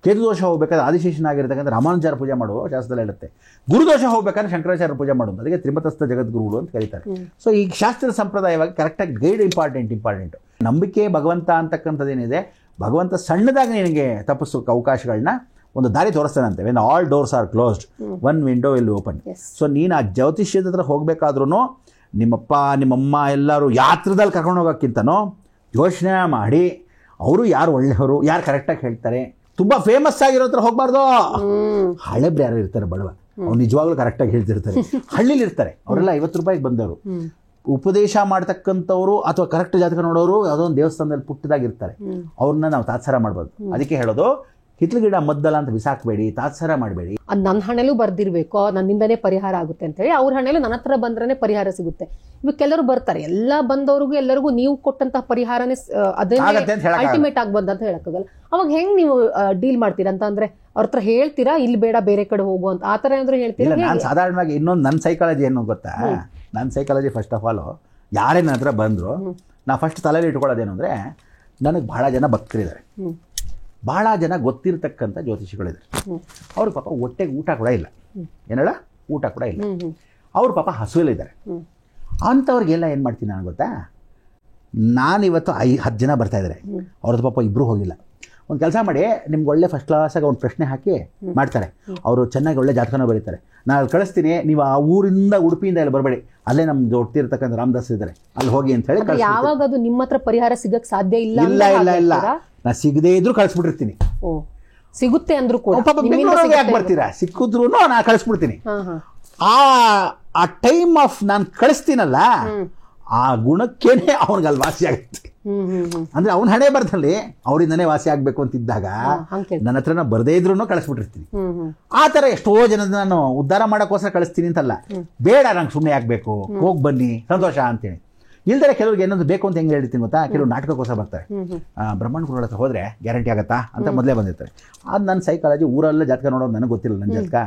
ಕೇತು ದೋಷ ಹೋಗ್ಬೇಕಾದ್ರೆ ಆದಿಶೇಷನಾಗಿರ್ತಕ್ಕಂಥ ರಾಮಾನುಜಾರ ಪೂಜೆ ಮಾಡುವ ಶಾಸ್ತ್ರದಲ್ಲಿ ಹೇಳುತ್ತೆ. ಗುರುದೋಷ ಹೋಗ್ಬೇಕಾದ್ರೆ ಶಂಕರಾಚಾರ್ಯ ಪೂಜೆ ಮಾಡೋದು, ಅದಕ್ಕೆ ತ್ರಿಮತಸ್ಥ ಜಗದ್ಗುರುಗಳು ಅಂತ ಕರೀತಾರೆ. ಸೊ ಈ ಶಾಸ್ತ್ರದ ಸಂಪ್ರದಾಯವಾಗಿ ಕರೆಕ್ಟಾಗಿ ಗೈಡ್ ಇಂಪಾರ್ಟೆಂಟ್. ನಂಬಿಕೆ ಭಗವಂತ ಅಂತಕ್ಕಂಥದ್ದೇನಿದೆ, ಭಗವಂತ ಸಣ್ಣದಾಗಿ ನಿನಗೆ ತಪ್ಪಿಸೋಕೆ ಅವಕಾಶಗಳನ್ನ ಒಂದು ದಾರಿ ತೋರಿಸ್ತಾನಂತೆ. When all doors are closed one window will open. So ನೀನು ಆ ಜ್ಯೋತಿಷ್ಯದ ಹತ್ರ ಹೋಗ್ಬೇಕಾದ್ರೂ ನಿಮ್ಮಪ್ಪ ನಿಮ್ಮಮ್ಮ ಎಲ್ಲರೂ ಯಾತ್ರದಲ್ಲಿ ಕರ್ಕೊಂಡು ಹೋಗೋಕ್ಕಿಂತನೂ ಯೋಚನೆ ಮಾಡಿ ಅವರು ಯಾರು ಒಳ್ಳೆಯವರು, ಯಾರು ಕರೆಕ್ಟಾಗಿ ಹೇಳ್ತಾರೆ. ತುಂಬ ಫೇಮಸ್ ಆಗಿರೋ ಹತ್ರ ಹೋಗಬಾರ್ದು. ಹಳೆಬ್ರು ಯಾರು ಇರ್ತಾರೆ ಬಡವ, ಅವ್ರು ನಿಜವಾಗ್ಲೂ ಕರೆಕ್ಟಾಗಿ ಹೇಳ್ತಿರ್ತಾರೆ. ಹಳ್ಳಿಲಿ ಇರ್ತಾರೆ, ಅವರೆಲ್ಲ 50 ರೂಪಾಯಿಗೆ ಬಂದವರು. ಉಪದೇಶ ಮಾಡ್ತಕ್ಕಂಥವ್ರು ಅಥವಾ ಕರೆಕ್ಟ್ ಜಾತಕ ನೋಡೋರು ಯಾವುದೋ ಒಂದು ದೇವಸ್ಥಾನದಲ್ಲಿ ಪುಟ್ಟದಾಗಿರ್ತಾರೆ, ಅವ್ರನ್ನ ನಾವು ತಾತ್ಸಾರ ಮಾಡ್ಬೋದು. ಅದಕ್ಕೆ ಹೇಳೋದು, ಹಿತ್ಲು ಗಿಡ ಮದ್ದಲ್ಲ ಅಂತ ಬಿಸಾಕಬೇಡಿ, ತಾತ್ಸಾರ ಮಾಡಬೇಡಿ. ಅದು ನನ್ನ ಹಣೆಲೂ ಬರ್ದಿರ್ಬೇಕು, ನನ್ನಿಂದನೇ ಪರಿಹಾರ ಆಗುತ್ತೆ ಅಂತೇಳಿ ಅವ್ರ ಹಣೆಲೂ ನನ್ನ ಹತ್ರ ಬಂದ್ರೆ ಪರಿಹಾರ ಸಿಗುತ್ತೆ. ಇವಾಗ ಕೆಲವರು ಬರ್ತಾರೆ, ಎಲ್ಲ ಬಂದವ್ರಿಗೂ ಎಲ್ಲರಿಗೂ ನೀವು ಕೊಟ್ಟಂತಹ ಪರಿಹಾರನೇ ಅದೇ ಅಲ್ಟಿಮೇಟ್ ಆಗಿ ಬಂದ ಅಂತ ಹೇಳಕ್ಕಾಗಲ್ಲ. ಅವಾಗ ಹೆಂಗ್ ನೀವು ಡೀಲ್ ಮಾಡ್ತೀರಾ ಅಂತ ಅಂದ್ರೆ ಅವ್ರ ಹತ್ರ ಹೇಳ್ತೀರಾ ಇಲ್ಲಿ ಬೇಡ ಬೇರೆ ಕಡೆ ಹೋಗು ಅಂತ, ಆತರ ಏನಾದ್ರು ಹೇಳ್ತೀರಾ? ನಾನು ಸಾಧಾರಣವಾಗಿ ಇನ್ನೊಂದು ನನ್ನ ಸೈಕಾಲಜಿ ಏನು ಗೊತ್ತಾ, ನನ್ನ ಸೈಕಾಲಜಿ ಫಸ್ಟ್ ಆಫ್ ಆಲ್ ಯಾರೇ ನನ್ನ ಹತ್ರ ಬಂದ್ರು ನಾ ಫಸ್ಟ್ ತಲೆಯಲ್ಲಿ ಇಟ್ಕೊಳ್ಳೋದೇನು ಅಂದರೆ, ನನಗೆ ಭಾಳ ಜನ ಭಕ್ತರಿದ್ದಾರೆ, ಭಾಳ ಜನ ಗೊತ್ತಿರತಕ್ಕಂಥ ಜ್ಯೋತಿಷಿಗಳಿದ್ದಾರೆ. ಅವ್ರ ಪಾಪ ಹೊಟ್ಟೆಗೆ ಊಟ ಕೂಡ ಇಲ್ಲ, ಏನೇಳ ಊಟ ಕೂಡ ಇಲ್ಲ, ಅವ್ರ ಪಾಪ ಹಸುವಲ್ಲಿದ್ದಾರೆ. ಅಂಥವ್ರಿಗೆಲ್ಲ ಏನು ಮಾಡ್ತೀನಿ ನಾನು ಗೊತ್ತಾ, ನಾನಿವತ್ತು 10 ಜನ ಬರ್ತಾ ಇದ್ದಾರೆ, ಅವ್ರದ್ದು ಪಾಪ ಇಬ್ಬರು ಹೋಗಿಲ್ಲ. ಒಂದು ಕೆಲಸ ಮಾಡಿ, ನಿಮ್ಗೆ ಒಳ್ಳೆ ಫಸ್ಟ್ ಕ್ಲಾಸಾಗಿ ಒಂದು ಪ್ರಶ್ನೆ ಹಾಕಿ ಮಾಡ್ತಾರೆ, ಅವರು ಚೆನ್ನಾಗಿ ಒಳ್ಳೆ ಜಾತಕನ ಬರೀತಾರೆ, ನಾನು ಅಲ್ಲಿ ಕಳಿಸ್ತೀನಿ, ನೀವು ಆ ಊರಿಂದ ಉಡುಪಿಯಿಂದ ಇಲ್ಲಿ ಬರಬೇಡಿ, ಅಲ್ಲೇ ನಮ್ದು ಒಟ್ಟಿರ್ತಕ್ಕಂಥ ರಾಮದಾಸ್ ಇದ್ದಾರೆ, ಅಲ್ಲಿ ಹೋಗಿ ಅಂತ ಹೇಳಿ. ಯಾವಾಗ ಅದು ನಿಮ್ಮ ಹತ್ರ ಪರಿಹಾರ ಸಿಗಕ್ಕೆ ಸಾಧ್ಯ ಇಲ್ಲ? ಇಲ್ಲ ಇಲ್ಲ ಇಲ್ಲ, ನಾ ಸಿಗದೇ ಇದ್ರು ಕಳಿಸ್ಬಿಟ್ಟಿರ್ತೀನಿ. ಸಿಗುತ್ತೆ ಅಂದ್ರೂ ಕೂಡ ಯಾಕೆ ಬರ್ತೀರಾ, ಸಿಕ್ಕಿದ್ರು ನಾ ಕಳಿಸ್ಬಿಡ್ತೀನಿ. ಆ ಟೈಮ್ ಆಫ್ ನಾನು ಕಳಿಸ್ತೀನಲ್ಲ, ಆ ಗುಣಕ್ಕೇನೆ ಅವನಿಗೆ ವಾಸಿ ಆಗುತ್ತೆ. ಅಂದ್ರೆ ಅವನ ಹಣೆ ಬರದಲ್ಲಿ ಅವರಿಂದನೇ ವಾಸಿ ಆಗ್ಬೇಕು ಅಂತಿದ್ದಾಗ ನನ್ನ ಹತ್ರ ಬರದೇ ಇದ್ರು ಕಳಿಸ್ಬಿಟ್ಟಿರ್ತೀನಿ. ಆ ಥರ ಎಷ್ಟೋ ಜನ ನಾನು ಉದ್ಧಾರ ಮಾಡೋಕ್ಕೋಸ್ಕರ ಕಳಿಸ್ತೀನಿ ಅಂತಲ್ಲ, ಬೇಡ ನಂಗೆ ಸುಮ್ಮನೆ ಆಗ್ಬೇಕು, ಹೋಗಿ ಬನ್ನಿ ಸಂತೋಷ ಅಂತೇಳಿ. ಇಲ್ದರೆ ಕೆಲವ್ರಿಗೆ ಏನೊಂದು ಬೇಕು ಅಂತ ಹೆಂಗೆ ಹೇಳ್ತೀನಿ ಗೊತ್ತಾ, ಕೆಲವು ನಾಟಕಕ್ಕೋಸ್ಕರ ಬರ್ತಾರೆ, ಬ್ರಹ್ಮಾಂಡ ಗುರುಗಳ ಹತ್ರ ಹೋದ್ರೆ ಗ್ಯಾರಂಟಿ ಆಗುತ್ತಾ ಅಂತ ಮೊದಲೇ ಬಂದಿರ್ತಾರೆ. ಅದು ನನ್ನ ಸೈಕಾಲಜಿ, ಊರಲ್ಲೇ ಜಾತಕ ನೋಡೋದು ನನಗೆ ಗೊತ್ತಿಲ್ಲ ನನ್ನ ಜಾತಕ.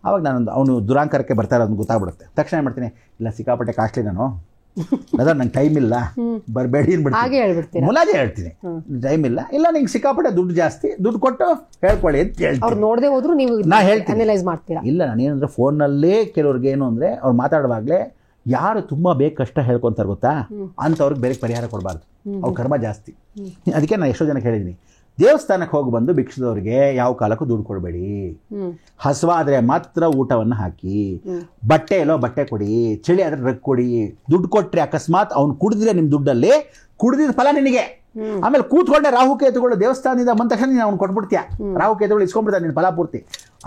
ಆವಾಗ ನಾನು ಅವನು ದುರಾಂಕರಕ್ಕೆ ಬರ್ತಾರೆ ಅದನ್ನು ಗೊತ್ತಾಗ್ಬಿಡುತ್ತೆ. ತಕ್ಷಣ ಏನು ಮಾಡ್ತೀನಿ, ಇಲ್ಲ ಸಿಕ್ಕಾಪಟ್ಟೆ ಕಾಸ್ಟ್ಲಿ ನಾನು ಅದ್ರ ನಂಗೆ ಟೈಮ್ ಇಲ್ಲ ಬರಬೇಡಿ ಅನ್ಬಿಡ್ತೀನಿ, ಮುಲಾಜೆ ಹೇಳ್ತೀನಿ, ಟೈಮ್ ಇಲ್ಲ, ಇಲ್ಲ ನಿಂಗೆ ಸಿಕ್ಕಾಪಟ್ಟೆ ದುಡ್ಡು ಜಾಸ್ತಿ, ದುಡ್ಡು ಕೊಟ್ಟು ಹೇಳ್ಕೊಳ್ಳಿ ಅಂತ ಹೇಳ್ತೀನಿ. ನೋಡದೆ ಹೋದ್ರು ನೀವು ನಾ ಹೇಳ್ತೀನಿ ಅನಲೈಸ್ ಮಾಡ್ತೀರಾ? ಇಲ್ಲ, ನಾನೇನಂದ್ರೆ ಫೋನ್ನಲ್ಲೇ ಕೆಲವ್ರಿಗೆ ಏನು ಅಂದರೆ ಅವ್ರು ಮಾತಾಡುವಾಗಲೇ ಯಾರು ತುಂಬ ಬೇಕು ಕಷ್ಟ ಹೇಳ್ಕೊತಾರೆ ಗೊತ್ತಾ, ಅಂಥವ್ರಿಗೆ ಬೇರೆ ಪರಿಹಾರ ಕೊಡಬಾರ್ದು, ಅವ್ರ ಕರ್ಮ ಜಾಸ್ತಿ. ಅದಕ್ಕೆ ನಾನು ಎಷ್ಟೋ ಜನಕ್ಕೆ ಹೇಳಿದ್ದೀನಿ, ದೇವಸ್ಥಾನಕ್ಕೆ ಹೋಗಿ ಬಂದು ಭಿಕ್ಷದವ್ರಿಗೆ ಯಾವ ಕಾಲಕ್ಕೂ ದುಡ್ಡು ಕೊಡಬೇಡಿ, ಹಸುವಾದ್ರೆ ಮಾತ್ರ ಊಟವನ್ನು ಹಾಕಿ, ಬಟ್ಟೆ ಎಲ್ಲೋ ಬಟ್ಟೆ ಕೊಡಿ, ಚಳಿ ಆದ್ರೆ ರಗ್ ಕೊಡಿ. ದುಡ್ಡು ಕೊಟ್ರೆ ಅಕಸ್ಮಾತ್ ಅವ್ನು ಕುಡಿದ್ರೆ ನಿಮ್ಮ ದುಡ್ಡಲ್ಲಿ ಕುಡಿದಿದ್ದ ಫಲ ನಿನಗೆ. ಆಮೇಲೆ ಕೂತ್ಕೊಂಡೆ ರಾಹುಕೇತುಗಳು ದೇವಸ್ಥಾನದಿಂದ ಬಂದ ತಕ್ಷಣ ನೀನು ಅವ್ನು ಕೊಟ್ಬಿಡ್ತೀಯ, ರಾಹುಕೇತುಗಳು ಇಸ್ಕೊಂಡ್ಬಿಡ್ತಾರೆ ನಿನ್ನ ಫಲ ಪೂರ್ತಿ.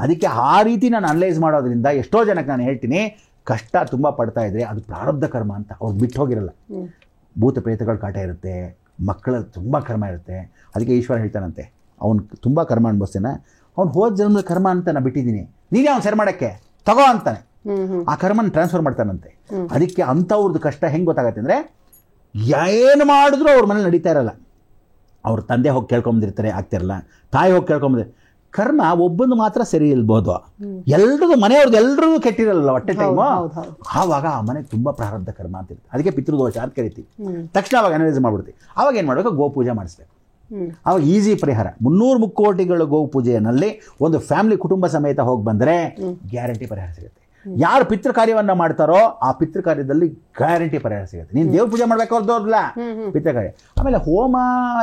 ಅದಕ್ಕೆ ಆ ರೀತಿ ನಾನು ಅನಲೈಸ್ ಮಾಡೋದ್ರಿಂದ ಎಷ್ಟೋ ಜನಕ್ಕೆ ನಾನು ಹೇಳ್ತೀನಿ, ಕಷ್ಟ ತುಂಬ ಪಡ್ತಾ ಇದ್ರೆ ಅದು ಪ್ರಾರಬ್ಧ ಕರ್ಮ ಅಂತ, ಅವ್ರು ಬಿಟ್ಟು ಹೋಗಿರಲ್ಲ. ಭೂತ ಪ್ರೇತಗಳ ಕಾಟ ಇರುತ್ತೆ, ಮಕ್ಕಳಲ್ಲಿ ತುಂಬ ಕರ್ಮ ಇರುತ್ತೆ. ಅದಕ್ಕೆ ಈಶ್ವರ ಹೇಳ್ತಾನಂತೆ, ಅವ್ನು ತುಂಬ ಕರ್ಮ ಅನ್ಭವಿಸ್ತಾನೆ, ಅವ್ನು ಹೋದ ಜನ್ಮದ ಕರ್ಮ ಅಂತ ನಾನು ಬಿಟ್ಟಿದ್ದೀನಿ, ನೀನೇ ಅವ್ನು ಸರಿ ಮಾಡೋಕ್ಕೆ ತಗೋ ಅಂತಾನೆ, ಆ ಕರ್ಮನ ಟ್ರಾನ್ಸ್ಫರ್ ಮಾಡ್ತಾನಂತೆ. ಅದಕ್ಕೆ ಅಂಥವ್ರದ್ದು ಕಷ್ಟ ಹೆಂಗೆ ಗೊತ್ತಾಗತ್ತೆ ಅಂದರೆ, ಏನು ಮಾಡಿದ್ರು ಅವ್ರ ಮನೇಲಿ ನಡೀತಾ ಇರಲ್ಲ. ಅವ್ರ ತಂದೆ ಹೋಗಿ ಕೇಳ್ಕೊಂಬಂದಿರ್ತಾರೆ, ಆಗ್ತಿರಲ್ಲ, ತಾಯಿ ಹೋಗಿ ಕೇಳ್ಕೊಂಬಂದಿರ್ತಾರೆ. ಕರ್ಮ ಒಬ್ಬಂದು ಮಾತ್ರ ಸರಿ ಇಲ್ಬೋದು, ಎಲ್ರದ್ದು ಮನೆಯವ್ರದ್ದು ಎಲ್ರದ್ದು ಕೆಟ್ಟಿರಲ್ಲ ಹೊಟ್ಟೆ ಟೈಮು. ಆವಾಗ ಆ ಮನೆಗೆ ತುಂಬ ಪ್ರಾರಬ್ಧ ಕರ್ಮ ಅಂತಿರುತ್ತೆ. ಅದಕ್ಕೆ ಪಿತೃದೋಷ ಅಂತ ಕರಿತೀವಿ. ತಕ್ಷಣ ಅವಾಗ ಅನಲೈಸ್ ಮಾಡ್ಬಿಡ್ತೀವಿ. ಅವಾಗ ಏನು ಮಾಡಬೇಕು, ಗೋಪೂಜೆ ಮಾಡಿಸ್ಬೇಕು. ಅವಾಗ ಈಸಿ ಪರಿಹಾರ. 300 ಮುಕ್ಕೋಟಿಗಳು ಗೋಪೂಜೆಯಲ್ಲಿ ಒಂದು ಫ್ಯಾಮಿಲಿ ಕುಟುಂಬ ಸಮೇತ ಹೋಗಿ ಬಂದರೆ ಗ್ಯಾರಂಟಿ ಪರಿಹಾರ ಸಿಗುತ್ತೆ. ಯಾರು ಪಿತೃ ಕಾರ್ಯವನ್ನ ಮಾಡ್ತಾರೋ ಆ ಪಿತೃ ಕಾರ್ಯದಲ್ಲಿ ಗ್ಯಾರಂಟಿ ಪರಿಹಾರ ಸಿಗುತ್ತೆ. ನೀನು ದೇವ್ರ ಪೂಜೆ ಮಾಡ್ಬೇಕು ಅವ್ರದ್ದೋರ್ಲ ಪಿತೃ ಕಾರ್ಯ. ಆಮೇಲೆ ಹೋಮ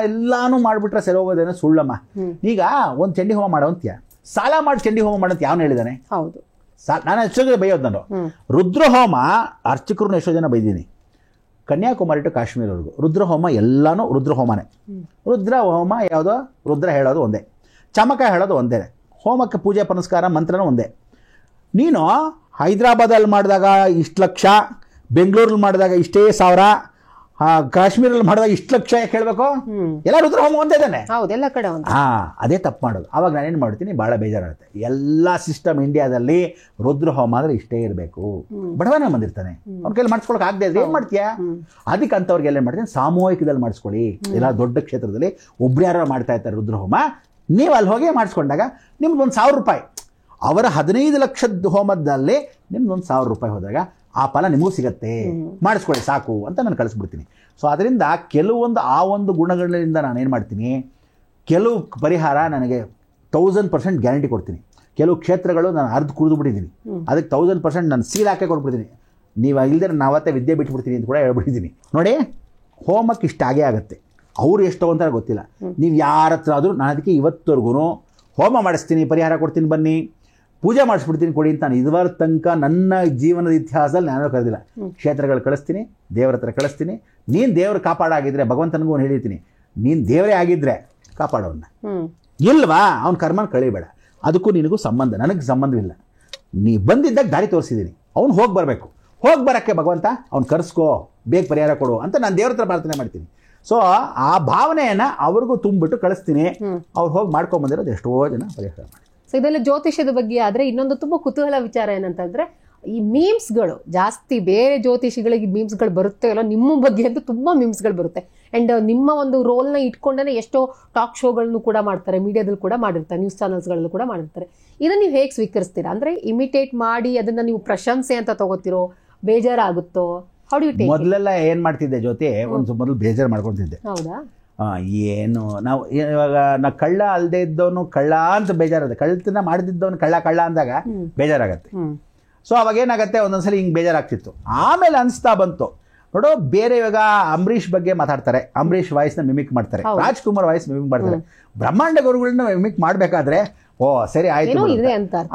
ಎಲ್ಲಾನು ಮಾಡ್ಬಿಟ್ರೆ ಸರಿ ಹೋಗೋದೇನೋ ಸುಳ್ಳಮ್ಮ. ಈಗ ಒಂದು ಚಂಡಿ ಹೋಮ ಮಾಡೋಂತ್ಯ, ಸಾಲ ಮಾಡಿ ಚಂಡಿ ಹೋಮ ಮಾಡೋಂತ ಯಾವನು ಹೇಳಿದಾನೆ? ಹೌದು, ನಾನು ಎಷ್ಟೋ ಜನ ಬೈಯೋದು. ನಾನು ರುದ್ರಹೋಮ ಅರ್ಚಕರನ್ನ ಎಷ್ಟೋ ಜನ ಬೈದೀನಿ. ಕನ್ಯಾಕುಮಾರಿ ಟು ಕಾಶ್ಮೀರವರೆಗೂ ರುದ್ರಹೋಮ ಎಲ್ಲಾನು ರುದ್ರಹೋಮನೇ. ರುದ್ರಹೋಮ ಯಾವುದೋ, ರುದ್ರ ಹೇಳೋದು ಒಂದೇ, ಚಮಕ ಹೇಳೋದು ಒಂದೇ, ಹೋಮಕ್ಕೆ ಪೂಜೆ ಪುನಸ್ಕಾರ ಮಂತ್ರನೂ ಒಂದೇ. ನೀನು ಹೈದರಾಬಾದಲ್ಲಿ ಮಾಡಿದಾಗ ಇಷ್ಟು ಲಕ್ಷ, ಬೆಂಗಳೂರಲ್ಲಿ ಮಾಡಿದಾಗ ಇಷ್ಟೇ ಸಾವಿರ, ಕಾಶ್ಮೀರಲ್ಲಿ ಮಾಡಿದಾಗ ಇಷ್ಟು ಲಕ್ಷ ಯಾಕೆ ಹೇಳಬೇಕು? ಎಲ್ಲ ರುದ್ರಹೋಮ ಒಂದೇ ತಾನೆ? ಎಲ್ಲ ಕಡೆ ಅದೇ ತಪ್ಪು ಮಾಡೋದು. ಆವಾಗ ನಾನೇನು ಮಾಡ್ತೀನಿ, ಭಾಳ ಬೇಜಾರಾಗುತ್ತೆ. ಎಲ್ಲ ಸಿಸ್ಟಮ್ ಇಂಡಿಯಾದಲ್ಲಿ ರುದ್ರಹೋಮ ಅಂದರೆ ಇಷ್ಟೇ ಇರಬೇಕು. ಬಡವನ ಬಂದಿರ್ತಾನೆ, ಅವ್ನ ಕೈಲಿ ಮಾಡಿಸ್ಕೊಳಕ್ಕೆ ಆಗದೆ ಇದ್ರೆ ಏನು ಮಾಡ್ತೀಯಾ? ಅದಕ್ಕೆ ಅಂಥವ್ರಿಗೆಲ್ಲ ಏನು ಮಾಡ್ತೀನಿ, ಸಾಮೂಹಿಕದಲ್ಲಿ ಮಾಡಿಸ್ಕೊಳ್ಳಿ. ಎಲ್ಲ ದೊಡ್ಡ ಕ್ಷೇತ್ರದಲ್ಲಿ ಒಬ್ರು ಯಾರು ಮಾಡ್ತಾ ಇರ್ತಾರೆ ರುದ್ರಹೋಮ, ನೀವು ಅಲ್ಲಿ ಹೋಗಿ ಮಾಡಿಸ್ಕೊಂಡಾಗ ನಿಮ್ಗೊಂದು 1000 ರೂಪಾಯಿ, ಅವರ 15 ಲಕ್ಷದ ಹೋಮದಲ್ಲಿ ನಿಮ್ಗೊಂದು 1000 ರೂಪಾಯಿ ಹೋದಾಗ ಆ ಫಲ ನಿಮಗೂ ಸಿಗತ್ತೆ, ಮಾಡಿಸ್ಕೊಳ್ಳಿ ಸಾಕು ಅಂತ ನಾನು ಕಳಿಸ್ಬಿಡ್ತೀನಿ. ಸೊ ಅದರಿಂದ ಕೆಲವೊಂದು ಆ ಒಂದು ಗುಣಗಳಿಂದ ನಾನೇನು ಮಾಡ್ತೀನಿ, ಕೆಲವು ಪರಿಹಾರ ನನಗೆ 1000% ಗ್ಯಾರಂಟಿ ಕೊಡ್ತೀನಿ. ಕೆಲವು ಕ್ಷೇತ್ರಗಳು ನಾನು ಅರ್ಧ ಕುಡಿದು ಬಿಟ್ಟಿದ್ದೀನಿ, ಅದಕ್ಕೆ 1000% ನಾನು ಸೀಲ್ ಹಾಕಿ ಕೊಟ್ಬಿಡ್ತೀನಿ. ನೀವು ಇಲ್ದರೆ ನಾವತ್ತೆ ವಿದ್ಯೆ ಬಿಟ್ಬಿಡ್ತೀನಿ ಅಂತ ಕೂಡ ಹೇಳ್ಬಿಟ್ಟಿದ್ದೀನಿ. ನೋಡಿ, ಹೋಮಕ್ಕೆ ಇಷ್ಟ ಆಗೇ ಆಗುತ್ತೆ. ಅವ್ರು ಎಷ್ಟೋ ಅಂತ ಗೊತ್ತಿಲ್ಲ. ನೀವು ಯಾರ ಹತ್ರ ಆದರೂ ನಾನು ಅದಕ್ಕೆ ಇವತ್ತವರೆಗೂ ಹೋಮ ಮಾಡಿಸ್ತೀನಿ, ಪರಿಹಾರ ಕೊಡ್ತೀನಿ, ಬನ್ನಿ ಪೂಜೆ ಮಾಡಿಸ್ಬಿಡ್ತೀನಿ ಕೊಡಿ ಅಂತ ನಾನು ಇದುವರ ತನಕ ನನ್ನ ಜೀವನದ ಇತಿಹಾಸದಲ್ಲಿ ನಾನು ಕರೆದಿಲ್ಲ. ಕ್ಷೇತ್ರಗಳು ಕಳಿಸ್ತೀನಿ, ದೇವರ ಹತ್ರ ಕಳಿಸ್ತೀನಿ. ನೀನು ದೇವ್ರ ಕಾಪಾಡಾಗಿದ್ರೆ ಭಗವಂತನಿಗೂ ಹೇಳಿರ್ತೀನಿ, ನೀನು ದೇವರೇ ಆಗಿದ್ರೆ ಕಾಪಾಡೋನ್ನ, ಇಲ್ವಾ ಅವ್ನ ಕರ್ಮನ ಕಳಿಬೇಡ. ಅದಕ್ಕೂ ನಿನಗೂ ಸಂಬಂಧ, ನನಗೆ ಸಂಬಂಧವಿಲ್ಲ. ನೀ ಬಂದಿದ್ದಾಗ ದಾರಿ ತೋರಿಸಿದ್ದೀನಿ, ಅವ್ನು ಹೋಗಿ ಬರಬೇಕು. ಹೋಗಿ ಬರೋಕ್ಕೆ ಭಗವಂತ ಅವ್ನು ಕರೆಸ್ಕೋ, ಬೇಗ ಪರಿಹಾರ ಕೊಡು ಅಂತ ನಾನು ದೇವ್ರ ಹತ್ರ ಪ್ರಾರ್ಥನೆ ಮಾಡ್ತೀನಿ. ಸೊ ಆ ಭಾವನೆಯನ್ನ ಅವ್ರಿಗೂ ತುಂಬಿಟ್ಟು ಕಳಿಸ್ತೀನಿ. ಅವ್ರು ಹೋಗಿ ಮಾಡ್ಕೊಂಡ್ ಬಂದಿರೋದು ಎಷ್ಟೋ ಜನ ಪರಿಹಾರ ಮಾಡಿ. ಸೊ ಇದೆಲ್ಲ ಜ್ಯೋತಿಷ್ಯದ ಬಗ್ಗೆ ಆದ್ರೆ ಇನ್ನೊಂದು ತುಂಬಾ ಕುತೂಹಲ ವಿಚಾರ ಏನಂತಂದ್ರೆ ಈ ಮೀಮ್ಸ್ಗಳು ಜಾಸ್ತಿ, ಬೇರೆ ಜ್ಯೋತಿಷಿಗಳಿಗೆ ಮೀಮ್ಸ್ಗಳು ಬರುತ್ತೆ ಅಲ್ಲ, ನಿಮ್ಮ ಬಗ್ಗೆ ಅಂತೂ ತುಂಬಾ ಮೀಮ್ಸ್ಗಳು ಬರುತ್ತೆ. ಅಂಡ್ ನಿಮ್ಮ ಒಂದು ರೋಲ್ನ ಇಟ್ಕೊಂಡೇ ಎಷ್ಟೋ ಟಾಕ್ ಶೋಗಳನ್ನು ಕೂಡ ಮಾಡ್ತಾರೆ, ಮೀಡಿಯಾದಲ್ಲಿ ಕೂಡ ಮಾಡಿರ್ತಾರೆ, ನ್ಯೂಸ್ ಚಾನಲ್ಸ್ಗಳಲ್ಲೂ ಕೂಡ ಮಾಡಿರ್ತಾರೆ. ಇದನ್ನ ನೀವು ಹೇಗೆ ಸ್ವೀಕರಿಸ್ತೀರಾ? ಅಂದ್ರೆ ಇಮಿಟೇಟ್ ಮಾಡಿ ಅದನ್ನ ನೀವು ಪ್ರಶಂಸೆ ಅಂತ ತಗೋತಿರೋ, ಬೇಜಾರಾಗುತ್ತೋ? How do you take? ಮೊದಲೆಲ್ಲ ಏನ್ ಮಾಡ್ತಿದ್ದೆ ಜ್ಯೋತಿ, ಒಂದು ಮೊದಲು ಬೇಜಾರು ಮಾಡ್ಕೊತಿದ್ದೆ. ಹೌದಾ? ಏನು ನಾವು ಇವಾಗ ನಾ ಕಳ್ಳ ಅಲ್ಲದೆ ಇದ್ದವನು ಕಳ್ಳ ಅಂತ ಬೇಜಾರತ್ತೆ, ಕಳ್ಳತನ ಮಾಡದಿದ್ದವನು ಕಳ್ಳ ಅಂದಾಗ ಬೇಜಾರಾಗತ್ತೆ. ಸೊ ಅವಾಗ ಏನಾಗತ್ತೆ, ಒಂದೊಂದ್ಸಲಿ ಹಿಂಗೆ ಬೇಜಾರಾಗ್ತಿತ್ತು. ಆಮೇಲೆ ಅನಿಸ್ತಾ ಬಂತು, ನೋಡೋ ಬೇರೆ ಇವಾಗ ಅಂಬರೀಷ್ ಬಗ್ಗೆ ಮಾತಾಡ್ತಾರೆ, ಅಂಬರೀಷ್ ವಾಯ್ಸ್ನ ಮಿಮಿಕ್ ಮಾಡ್ತಾರೆ, ರಾಜ್ಕುಮಾರ್ ವಾಯ್ಸ್ ಮಿಮಿಕ್ ಮಾಡ್ತಾರೆ, ಬ್ರಹ್ಮಾಂಡ ಗುರುಗಳನ್ನ ಮಿಮಿಕ್ ಮಾಡಬೇಕಾದ್ರೆ ಓ ಸರಿ ಆಯ್ತು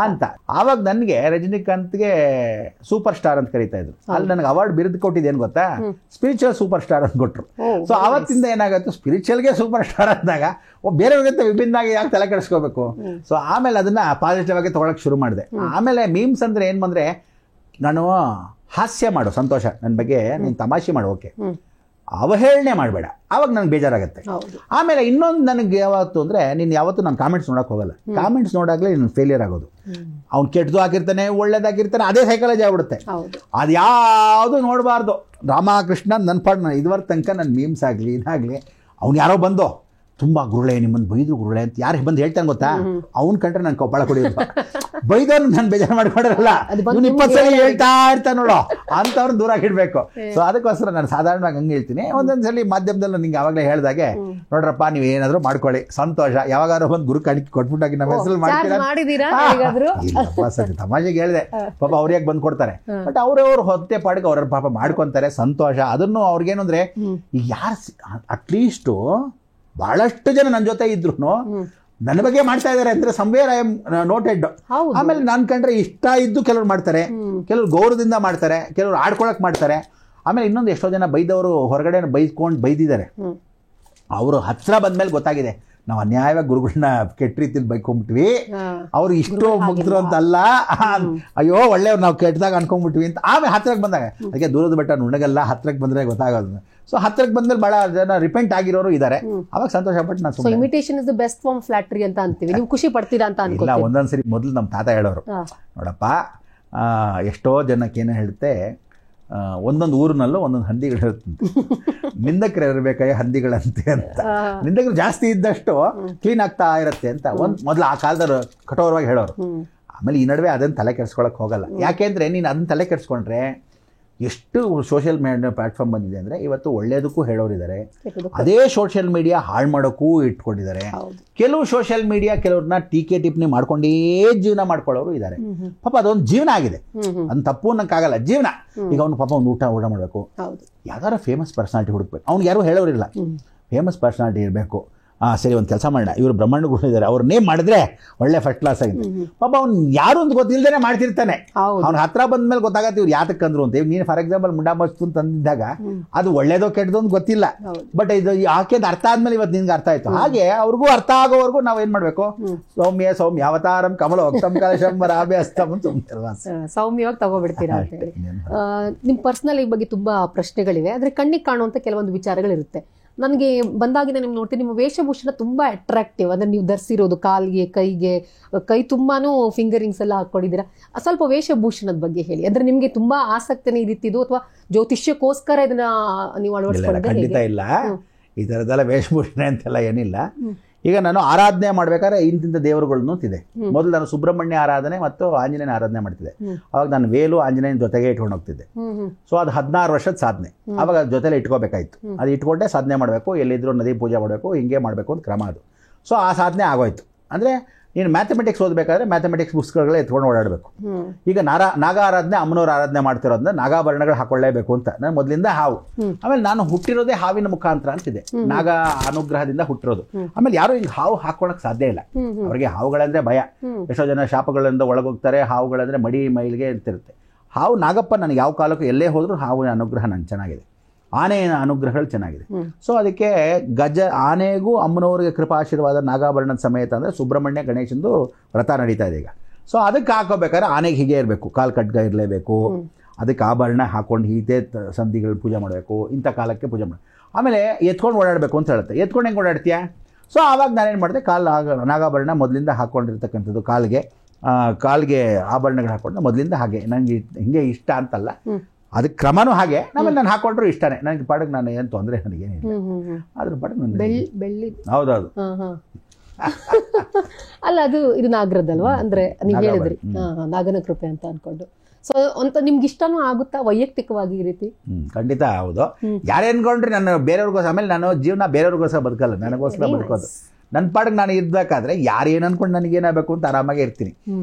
ಅಂತ. ಆವಾಗ ನನಗೆ ರಜನಿಕಾಂತ್ಗೆ ಸೂಪರ್ ಸ್ಟಾರ್ ಅಂತ ಕರೀತಾ ಇದ್ರು. ಅಲ್ಲಿ ನನಗೆ ಅವಾರ್ಡ್ ಬಿರುದು ಕೊಟ್ಟಿದ್ದೇನು ಗೊತ್ತಾ, ಸ್ಪಿರಿಚುವಲ್ ಸೂಪರ್ ಸ್ಟಾರ್ ಅಂತ ಕೊಟ್ರು. ಸೊ ಆವತ್ತಿಂದ ಏನಾಗುತ್ತೆ, ಸ್ಪಿರಿಚುವಲ್ಗೆ ಸೂಪರ್ ಸ್ಟಾರ್ ಅಂದಾಗ ಬೇರೆಯವ್ರಿಗಿಂತ ವಿಭಿನ್ನವಾಗಿ ಯಾಕೆ ತಲೆ ಕೆಡಿಸ್ಕೋಬೇಕು. ಸೊ ಆಮೇಲೆ ಅದನ್ನ ಪಾಸಿಟಿವ್ ಆಗಿ ತಗೊಳಕ್ ಶುರು ಮಾಡಿದೆ. ಆಮೇಲೆ ಮೀಮ್ಸ್ ಅಂದ್ರೆ ಏನ್ ಬಂದ್ರೆ, ನಾನು ಹಾಸ್ಯ ಮಾಡು ಸಂತೋಷ, ನನ್ನ ಬಗ್ಗೆ ನೀನು ತಮಾಷೆ ಮಾಡು, ಓಕೆ, ಅವಹೇಳನೆ ಮಾಡಬೇಡ, ಆವಾಗ ನನಗೆ ಬೇಜಾರಾಗುತ್ತೆ. ಆಮೇಲೆ ಇನ್ನೊಂದು ನನಗೆ ಯಾವತ್ತು ಅಂದರೆ, ನೀನು ಯಾವತ್ತು ನಾನು ಕಾಮೆಂಟ್ಸ್ ನೋಡೋಕೆ ಹೋಗಲ್ಲ. ಕಾಮೆಂಟ್ಸ್ ನೋಡಾಗಲೇ ನೀನು ಫೇಲಿಯರ್ ಆಗೋದು. ಅವ್ನು ಕೆಟ್ಟದ್ದು ಹಾಕಿರ್ತಾನೆ, ಒಳ್ಳೇದಾಗಿರ್ತಾನೆ, ಅದೇ ಸೈಕಾಲಜಿ ಆಗ್ಬಿಡುತ್ತೆ. ಅದು ಯಾವುದು ನೋಡಬಾರ್ದು. ರಾಮಕೃಷ್ಣ ನನ್ನ ಪಾಡು ಇದುವರೆಗೆ ತನಕ ನನ್ನ ಮೀಮ್ಸ್ ಆಗಲಿ ಇದಾಗಲಿ, ಅವ್ನು ಯಾರೋ ಬಂದು ತುಂಬ ಗುರುಳೆ ನಿಮ್ಮನ್ನು ಬೈದ್ರು ಗುರುಳೆ ಅಂತ ಯಾರು ಬಂದು ಹೇಳ್ತಾನೆ ಗೊತ್ತಾ, ಅವ್ನು ಕಂಡ್ರೆ ನಾನು ಕೊಪ್ಪಳ ಕುಡಿಯೋದು. ಬೈದವ್ರು ನಾನು ಬೇಜಾರು ಮಾಡ್ಕೊಡಲ್ಲ, 20 ಸಲ ಹೇಳ್ತಾ ಇರ್ತಾನೆ ನೋಡೋ, ಅಂಥವ್ರು ದೂರ ಇಡಬೇಕು. ಸೊ ಅದಕ್ಕೋಸ್ಕರ ನಾನು ಸಾಧಾರಣವಾಗಿ ಹಂಗೆ ಹೇಳ್ತೀನಿ. ಒಂದೊಂದ್ಸಲಿ ಮಾಧ್ಯಮದಲ್ಲಿ ನಿಂಗೆ ಆವಾಗಲೇ ಹೇಳ್ದಾಗೆ, ನೋಡ್ರಪ್ಪ ನೀವು ಏನಾದರೂ ಮಾಡ್ಕೊಳ್ಳಿ, ಸಂತೋಷ, ಯಾವಾಗಾದ್ರೂ ಬಂದು ಗುರು ಕಾಣಿಕೆ ಕೊಟ್ಬಿಟ್ಟಾಗಿ ನಮ್ಮ ಹೆಸರು ಮಾಡ್ತೀರಾ, ತಮಾಷೆಗೆ ಹೇಳಿದೆ, ಪಾಪ ಅವ್ರು ಯಾಕೆ ಬಂದು ಕೊಡ್ತಾರೆ, ಬಟ್ ಅವ್ರವ್ರು ಹೊತ್ತೆ ಪಾಡಿಗೆ ಅವ್ರ ಪಾಪ ಮಾಡ್ಕೊತಾರೆ, ಸಂತೋಷ. ಅದನ್ನು ಅವ್ರಿಗೇನು ಅಂದ್ರೆ, ಈಗ ಯಾರು ಅಟ್ಲೀಸ್ಟು ಬಹಳಷ್ಟು ಜನ ನನ್ನ ಜೊತೆ ಇದ್ರು ನನ್ನ ಬಗ್ಗೆ ಮಾಡ್ತಾ ಇದಾರೆ ಅಂದ್ರೆ ಸಂವೇರ್ ಐ ಎಮ್ ನೋಟೆಡ್. ಆಮೇಲೆ ನನ್ ಕಂಡ್ರೆ ಇಷ್ಟ ಇದ್ದು ಕೆಲವ್ರು ಮಾಡ್ತಾರೆ, ಕೆಲವ್ರು ಗೌರವದಿಂದ ಮಾಡ್ತಾರೆ, ಕೆಲವ್ರು ಆಡ್ಕೊಳಕ್ ಮಾಡ್ತಾರೆ. ಆಮೇಲೆ ಇನ್ನೊಂದು ಎಷ್ಟೋ ಜನ ಬೈದವರು ಹೊರಗಡೆ ಬೈದಿದ್ದಾರೆ, ಅವರು ಹತ್ರ ಬಂದ್ಮೇಲೆ ಗೊತ್ತಾಗಿದೆ ನಾವು ಅನ್ಯಾಯವಾಗಿ ಗುರುಗಳನ್ನ ಕೆಟ್ಟ ರೀತಿಯಲ್ಲಿ ಬೈಕೊಂಡ್ಬಿಟ್ವಿ, ಅವ್ರು ಇಷ್ಟು ಮುಗ್ದ್ರು ಅಂತ ಅಲ್ಲ, ಅಯ್ಯೋ ಒಳ್ಳೆಯವ್ರು ನಾವು ಕೆಟ್ಟದಾಗ ಅನ್ಕೊಂಡ್ಬಿಟ್ವಿ ಅಂತ. ಆಮೇಲೆ ಹತ್ರಕ್ಕೆ ಬಂದಾಗ ಅದಕ್ಕೆ ದೂರದ ಬೆಟ್ಟ ನುಣ್ಣಗಲ್ಲ, ಹತ್ರಕ್ಕೆ ಬಂದ್ರೆ ಗೊತ್ತಾಗೋದು. ಸೊ ಹತ್ರಕ್ಕೆ ಬಂದ್ಮೇಲೆ ಬಹಳ ಜನ ರಿಪೆಂಟ್ ಆಗಿರೋರು ಇದ್ದಾರೆ, ಅವಾಗ ಸಂತೋಷ ಪಟ್ಟು ನಾನು ಸುಮ್ಮನೆ. Imitation is the best form flattery ಅಂತ ಅಂತೀವಿ, ನೀವು ಖುಷಿ ಪಡ್ತೀರಾ ಅಂತ ಅನ್ಕೋತೀನಿ. ಇಲ್ಲ, ಒಂದೊಂದ್ಸರಿ ಮೊದಲು ನಮ್ಮ ತಾತ ಹೇಳೋರು, ನೋಡಪ್ಪ ಎಷ್ಟೋ ಜನಕ್ಕೆ ಏನೋ ಹೇಳುತ್ತೆ, ಒಂದೊಂದು ಊರಿನಲ್ಲೂ ಒಂದೊಂದು ಹಂದಿಗಳು ಇರುತ್ತಂತೆ, ನಿಂದಕರು ಇರಬೇಕಾಯ ಹಂದಿಗಳಂತೆ ಅಂತ. ನಿಂದಕರು ಜಾಸ್ತಿ ಇದ್ದಷ್ಟು ಕ್ಲೀನ್ ಆಗ್ತಾ ಇರುತ್ತೆ ಅಂತ ಮೊದಲು ಆ ಕಾಲದವ್ರು ಕಠೋರವಾಗಿ ಹೇಳೋರು. ಆಮೇಲೆ ಈ ನಡುವೆ ಅದನ್ನು ತಲೆ ಕೆಡಿಸ್ಕೊಳಕ್ಕೆ ಹೋಗಲ್ಲ. ಯಾಕೆಂದ್ರೆ ನೀನು ಅದನ್ನ ತಲೆ ಕೆಡಿಸ್ಕೊಂಡ್ರೆ ಎಷ್ಟು ಸೋಷಿಯಲ್ ಮೀಡಿಯಾ ಪ್ಲಾಟ್ಫಾರ್ಮ್ ಬಂದಿದೆ ಅಂದರೆ, ಇವತ್ತು ಒಳ್ಳೇದಕ್ಕೂ ಹೇಳೋರಿದ್ದಾರೆ, ಅದೇ ಸೋಷಿಯಲ್ ಮೀಡಿಯಾ ಹಾಳು ಮಾಡೋಕ್ಕೂ ಇಟ್ಕೊಂಡಿದ್ದಾರೆ. ಕೆಲವು ಸೋಷಿಯಲ್ ಮೀಡಿಯಾ ಕೆಲವ್ರನ್ನ ಟೀಕೆ ಟಿಪ್ಪಣಿ ಮಾಡ್ಕೊಂಡೇ ಜೀವನ ಮಾಡ್ಕೊಳ್ಳೋರು ಇದ್ದಾರೆ. ಪಾಪ ಅದೊಂದು ಜೀವನ ಆಗಿದೆ, ಅದನ್ನ ತಪ್ಪು ಅನ್ನಕ್ಕಾಗಲ್ಲ, ಜೀವನ. ಈಗ ಅವ್ನು ಪಾಪ ಒಂದು ಊಟ ಮಾಡಬೇಕು, ಯಾವ್ದಾರ ಫೇಮಸ್ ಪರ್ಸನಾಲಿಟಿ ಹುಡುಕ್ಬೇಕು, ಅವ್ನಿಗೆ ಯಾರು ಹೇಳೋರಿಲ್ಲ, ಫೇಮಸ್ ಪರ್ಸನಾಲಿಟಿ ಇರಬೇಕು. ಸರಿ, ಒಂದು ಕೆಲಸ ಮಾಡೋಣ, ಇವರು ಬ್ರಹ್ಮಾಂಡಗಳು ಇದ್ದಾರೆ, ಅವ್ರ ನೇಮ್ ಮಾಡಿದ್ರೆ ಒಳ್ಳೆ ಫಸ್ಟ್ ಕ್ಲಾಸ್ ಆಗಿದೆ. ಪಾಪ ಅವ್ನು ಯಾರು ಅಂತ ಗೊತ್ತಿಲ್ಲದೇನೆ ಮಾಡ್ತಿರ್ತಾನೆ, ಅವ್ನ ಹತ್ರ ಬಂದ್ಮೇಲೆ ಗೊತ್ತಾಗತ್ತೆ ಇವ್ರು ಯಾತಕ್ಕೆ ಅಂದ್ರು ಅಂತ. ನೀನು ಫಾರ್ ಎಕ್ಸಾಂಪಲ್ ಮುಂಡಾ ಮಸ್ತು ತಂದಿದ್ದಾಗ ಅದು ಒಳ್ಳೇದೋ ಕೆಟ್ಟದೋ ಅಂತ ಗೊತ್ತಿಲ್ಲ, ಬಟ್ ಇದು ಯಾಕೆ ಅರ್ಥ ಆದ್ಮೇಲೆ ಇವತ್ತು ನಿನ್ಗೆ ಅರ್ಥ ಆಯ್ತು. ಹಾಗೆ ಅವ್ರಿಗೂ ಅರ್ಥ ಆಗೋವರೆಗೂ ನಾವ್ ಏನ್ ಮಾಡ್ಬೇಕು, ಸೌಮ್ಯ ಅವತಾರಂ ಕಮಲ ಭಕ್ತಂ ಕಲಶಂ ರಾಭ್ಯ ಅಸ್ತಂ ಸೌಮ್ಯವಾಗಿ ತಗೋಬಿಡ್ತೀರಾ ಅಂತ ಹೇಳಿ. ನಿಮ್ ಪರ್ಸನಲ್ ಬಗ್ಗೆ ತುಂಬಾ ಪ್ರಶ್ನೆಗಳಿವೆ, ಆದ್ರೆ ಕಣ್ಣಿಗೆ ಕಾಣುವಂತ ಕೆಲವೊಂದು ವಿಚಾರಗಳಿರುತ್ತೆ. ನನಗೆ ಬಂದಾಗಿನ ನಿಮ್ಗೆ ನೋಡ್ತೀನಿ, ನಿಮ್ಮ ವೇಷಭೂಷಣ ತುಂಬಾ ಅಟ್ರಾಕ್ಟಿವ್. ಅಂದ್ರೆ ನೀವು ಧರಿಸಿರೋದು ಕಾಲಿಗೆ, ಕೈ ತುಂಬಾನು ಫಿಂಗರಿಂಗ್ಸ್ ಎಲ್ಲ ಹಾಕೊಂಡಿದ್ದೀರಾ. ಸ್ವಲ್ಪ ವೇಷಭೂಷಣದ ಬಗ್ಗೆ ಹೇಳಿ. ಅಂದ್ರೆ ನಿಮ್ಗೆ ತುಂಬಾ ಆಸಕ್ತಿನೇ ಇದ್ದಿದ್ದು ಅಥವಾ ಜ್ಯೋತಿಷ್ಯಕ್ಕೋಸ್ಕರ ಇದನ್ನ ನೀವು ಅಳವಡಿಸ್ಕೊಳ್ಳೋದು? ಖಂಡಿತ ಇಲ್ಲ, ಈ ಥರದ್ದೆಲ್ಲ ವೇಷಭೂಷಣ ಅಂತೆಲ್ಲ ಏನಿಲ್ಲ. ಈಗ ನಾನು ಆರಾಧನೆ ಮಾಡ್ಬೇಕಾದ್ರೆ ಇಂತಿಂತ ದೇವರುಗಳನ್ನು ಇದೆ. ಮೊದಲು ನಾನು ಸುಬ್ರಹ್ಮಣ್ಯ ಆರಾಧನೆ ಮತ್ತು ಆಂಜನೇಯನ ಆರಾಧನೆ ಮಾಡ್ತಿದ್ದೆ. ಅವಾಗ ನಾನು ವೇಲು ಆಂಜನೇಯನ ಜೊತೆಗೆ ಇಟ್ಕೊಂಡು ಹೋಗ್ತಿದ್ದೆ. ಸೊ ಅದು 16 ವರ್ಷದ ಸಾಧನೆ. ಅವಾಗ ಜೊತೆಲೆ ಇಟ್ಕೋಬೇಕಾಯ್ತು, ಅದು ಇಟ್ಕೊಂಡೆ ಸಾಧನೆ ಮಾಡಬೇಕು, ಎಲ್ಲಿದ್ರು ನದಿ ಪೂಜೆ ಮಾಡಬೇಕು, ಹಿಂಗೆ ಮಾಡಬೇಕು ಅಂತ ಕ್ರಮ ಅದು. ಸೊ ಆ ಸಾಧನೆ ಆಗೋಯ್ತು. ಅಂದರೆ ನೀನು ಮ್ಯಾಥಮೆಟಿಕ್ಸ್ ಓದಬೇಕಾದ್ರೆ ಮ್ಯಾಥಮೆಟಿಕ್ಸ್ ಬುಕ್ಸ್ಗಳೇ ಎತ್ಕೊಂಡು ಓಡಾಡಬೇಕು. ಈಗ ನಾಗ ಆರಾಧನೆ ಅಮ್ಮನವ್ರ ಆರಾಧನೆ ಮಾಡ್ತಿರೋದ್ರಿಂದ ನಾಗಾಭರಣಗಳು ಹಾಕೊಳ್ಳೇಬೇಕು ಅಂತ ನಾನು ಮೊದಲಿಂದ ಹಾವು. ಆಮೇಲೆ ನಾನು ಹುಟ್ಟಿರೋದೇ ಹಾವಿನ ಮುಖಾಂತರ ಅಂತಿದೆ, ನಾಗ ಅನುಗ್ರಹದಿಂದ ಹುಟ್ಟಿರೋದು. ಆಮೇಲೆ ಯಾರು ಹಿಂಗೆ ಹಾವು ಹಾಕೊಳ್ಳಕ್ ಸಾಧ್ಯ ಇಲ್ಲ, ಅವ್ರಿಗೆ ಹಾವುಗಳಂದ್ರೆ ಭಯ. ಎಷ್ಟೋ ಜನ ಶಾಪಗಳಿಂದ ಒಳಗೋಗ್ತಾರೆ, ಹಾವುಗಳಂದ್ರೆ ಮಡಿ ಮೈಲಿಗೆ ಇರ್ತಿರುತ್ತೆ. ಹಾವು ನಾಗಪ್ಪ ನನಗೆ ಯಾವ ಕಾಲಕ್ಕೂ ಎಲ್ಲೇ ಹೋದ್ರು ಹಾವಿನ ಅನುಗ್ರಹ ನಂಗೆ ಚೆನ್ನಾಗಿದೆ, ಆನೆಯ ಅನುಗ್ರಹಗಳು ಚೆನ್ನಾಗಿದೆ. ಸೊ ಅದಕ್ಕೆ ಆನೆಗೂ ಅಮ್ಮನವ್ರಿಗೆ ಕೃಪಾಶೀರ್ವಾದ ನಾಗಾಭರಣದ ಸಮೇತ ಅಂದರೆ ಸುಬ್ರಹ್ಮಣ್ಯ ಗಣೇಶಂದು ವ್ರತ ನಡೀತಾ ಇದೆ ಈಗ. ಸೊ ಅದಕ್ಕೆ ಹಾಕೋಬೇಕಾದ್ರೆ ಆನೆಗೆ ಹೀಗೆ ಇರಬೇಕು, ಕಾಲು ಕಡ್ಗ ಇರಲೇಬೇಕು, ಅದಕ್ಕೆ ಆಭರಣ ಹಾಕೊಂಡು ಹೀತೆ ಸಂಧಿಗಳು ಪೂಜೆ ಮಾಡಬೇಕು, ಇಂಥ ಕಾಲಕ್ಕೆ ಪೂಜೆ ಮಾಡಿ. ಆಮೇಲೆ ಎತ್ಕೊಂಡು ಓಡಾಡಬೇಕು ಅಂತ ಹೇಳುತ್ತೆ. ಎತ್ಕೊಂಡು ಹೆಂಗೆ ಓಡಾಡ್ತೀಯಾ? ಸೊ ಆವಾಗ ನಾನೇನು ಮಾಡಿದೆ, ನಾಗಾಭರಣ ಮೊದಲಿಂದ ಹಾಕ್ಕೊಂಡಿರ್ತಕ್ಕಂಥದ್ದು, ಕಾಲಿಗೆ ಆಭರಣಗಳು ಹಾಕ್ಕೊಂಡು ಮೊದಲಿಂದ ಹಾಗೆ ನನಗೆ ಹಿಂಗೆ ಇಷ್ಟ ಅಂತಲ್ಲ, ಅದಕ್ಕೆ ಕ್ರಮನೂ ಹಾಗೆ. ಆಮೇಲೆ ನಾನು ಹಾಕೊಂಡ್ರು ಇಷ್ಟನೇ, ನನಗೆ ಪಾಡಕ್ಕೆ ನಾನು ಏನು ತೊಂದರೆ ನನಗೇನಿಲ್ಲ, ಅದ್ರ ಪಾಡಕ್ಕೆ ನಾನು ಬೆಳ್ಳಿ. ಹೌದೌದು. ಅಲ್ಲ, ಇದು ನಾಗರದಲ್ವಾ? ಅಂದ್ರೆ ನೀವು ಹೇಳಿದ್ರಿ ನಾಗನ ಕೃಪೆ ಅಂತ ಅನ್ಕೊಂಡು. ಸೊ ಅಂತ ನಿಮ್ಗೆ ಇಷ್ಟನೂ ಆಗುತ್ತಾ ವೈಯಕ್ತಿಕವಾಗಿ ಈ ರೀತಿ? ಖಂಡಿತ ಹೌದು. ಯಾರೇ ಅನ್ಕೊಂಡ್ರಿ ನಾನು ಬೇರೆಯವ್ರಿಗೋಸ್ಕರ, ಆಮೇಲೆ ನಾನು ಜೀವನ ಬೇರೆಯವ್ರಿಗೋಸ್ಕರ ಬದುಕಲ್ಲ, ನನಗೋಸ್ಕರ ಬದುಕೋದು. ನನ್ನ ಪಾಡಿಗೆ ನಾನು ಇರ್ಬೇಕಾದ್ರೆ ಯಾರು ಏನು ಅನ್ಕೊಂಡು ನನಗೇನಾಗಬೇಕು ಅಂತ ಆರಾಮಾಗಿ ಇರ್ತೀನಿ.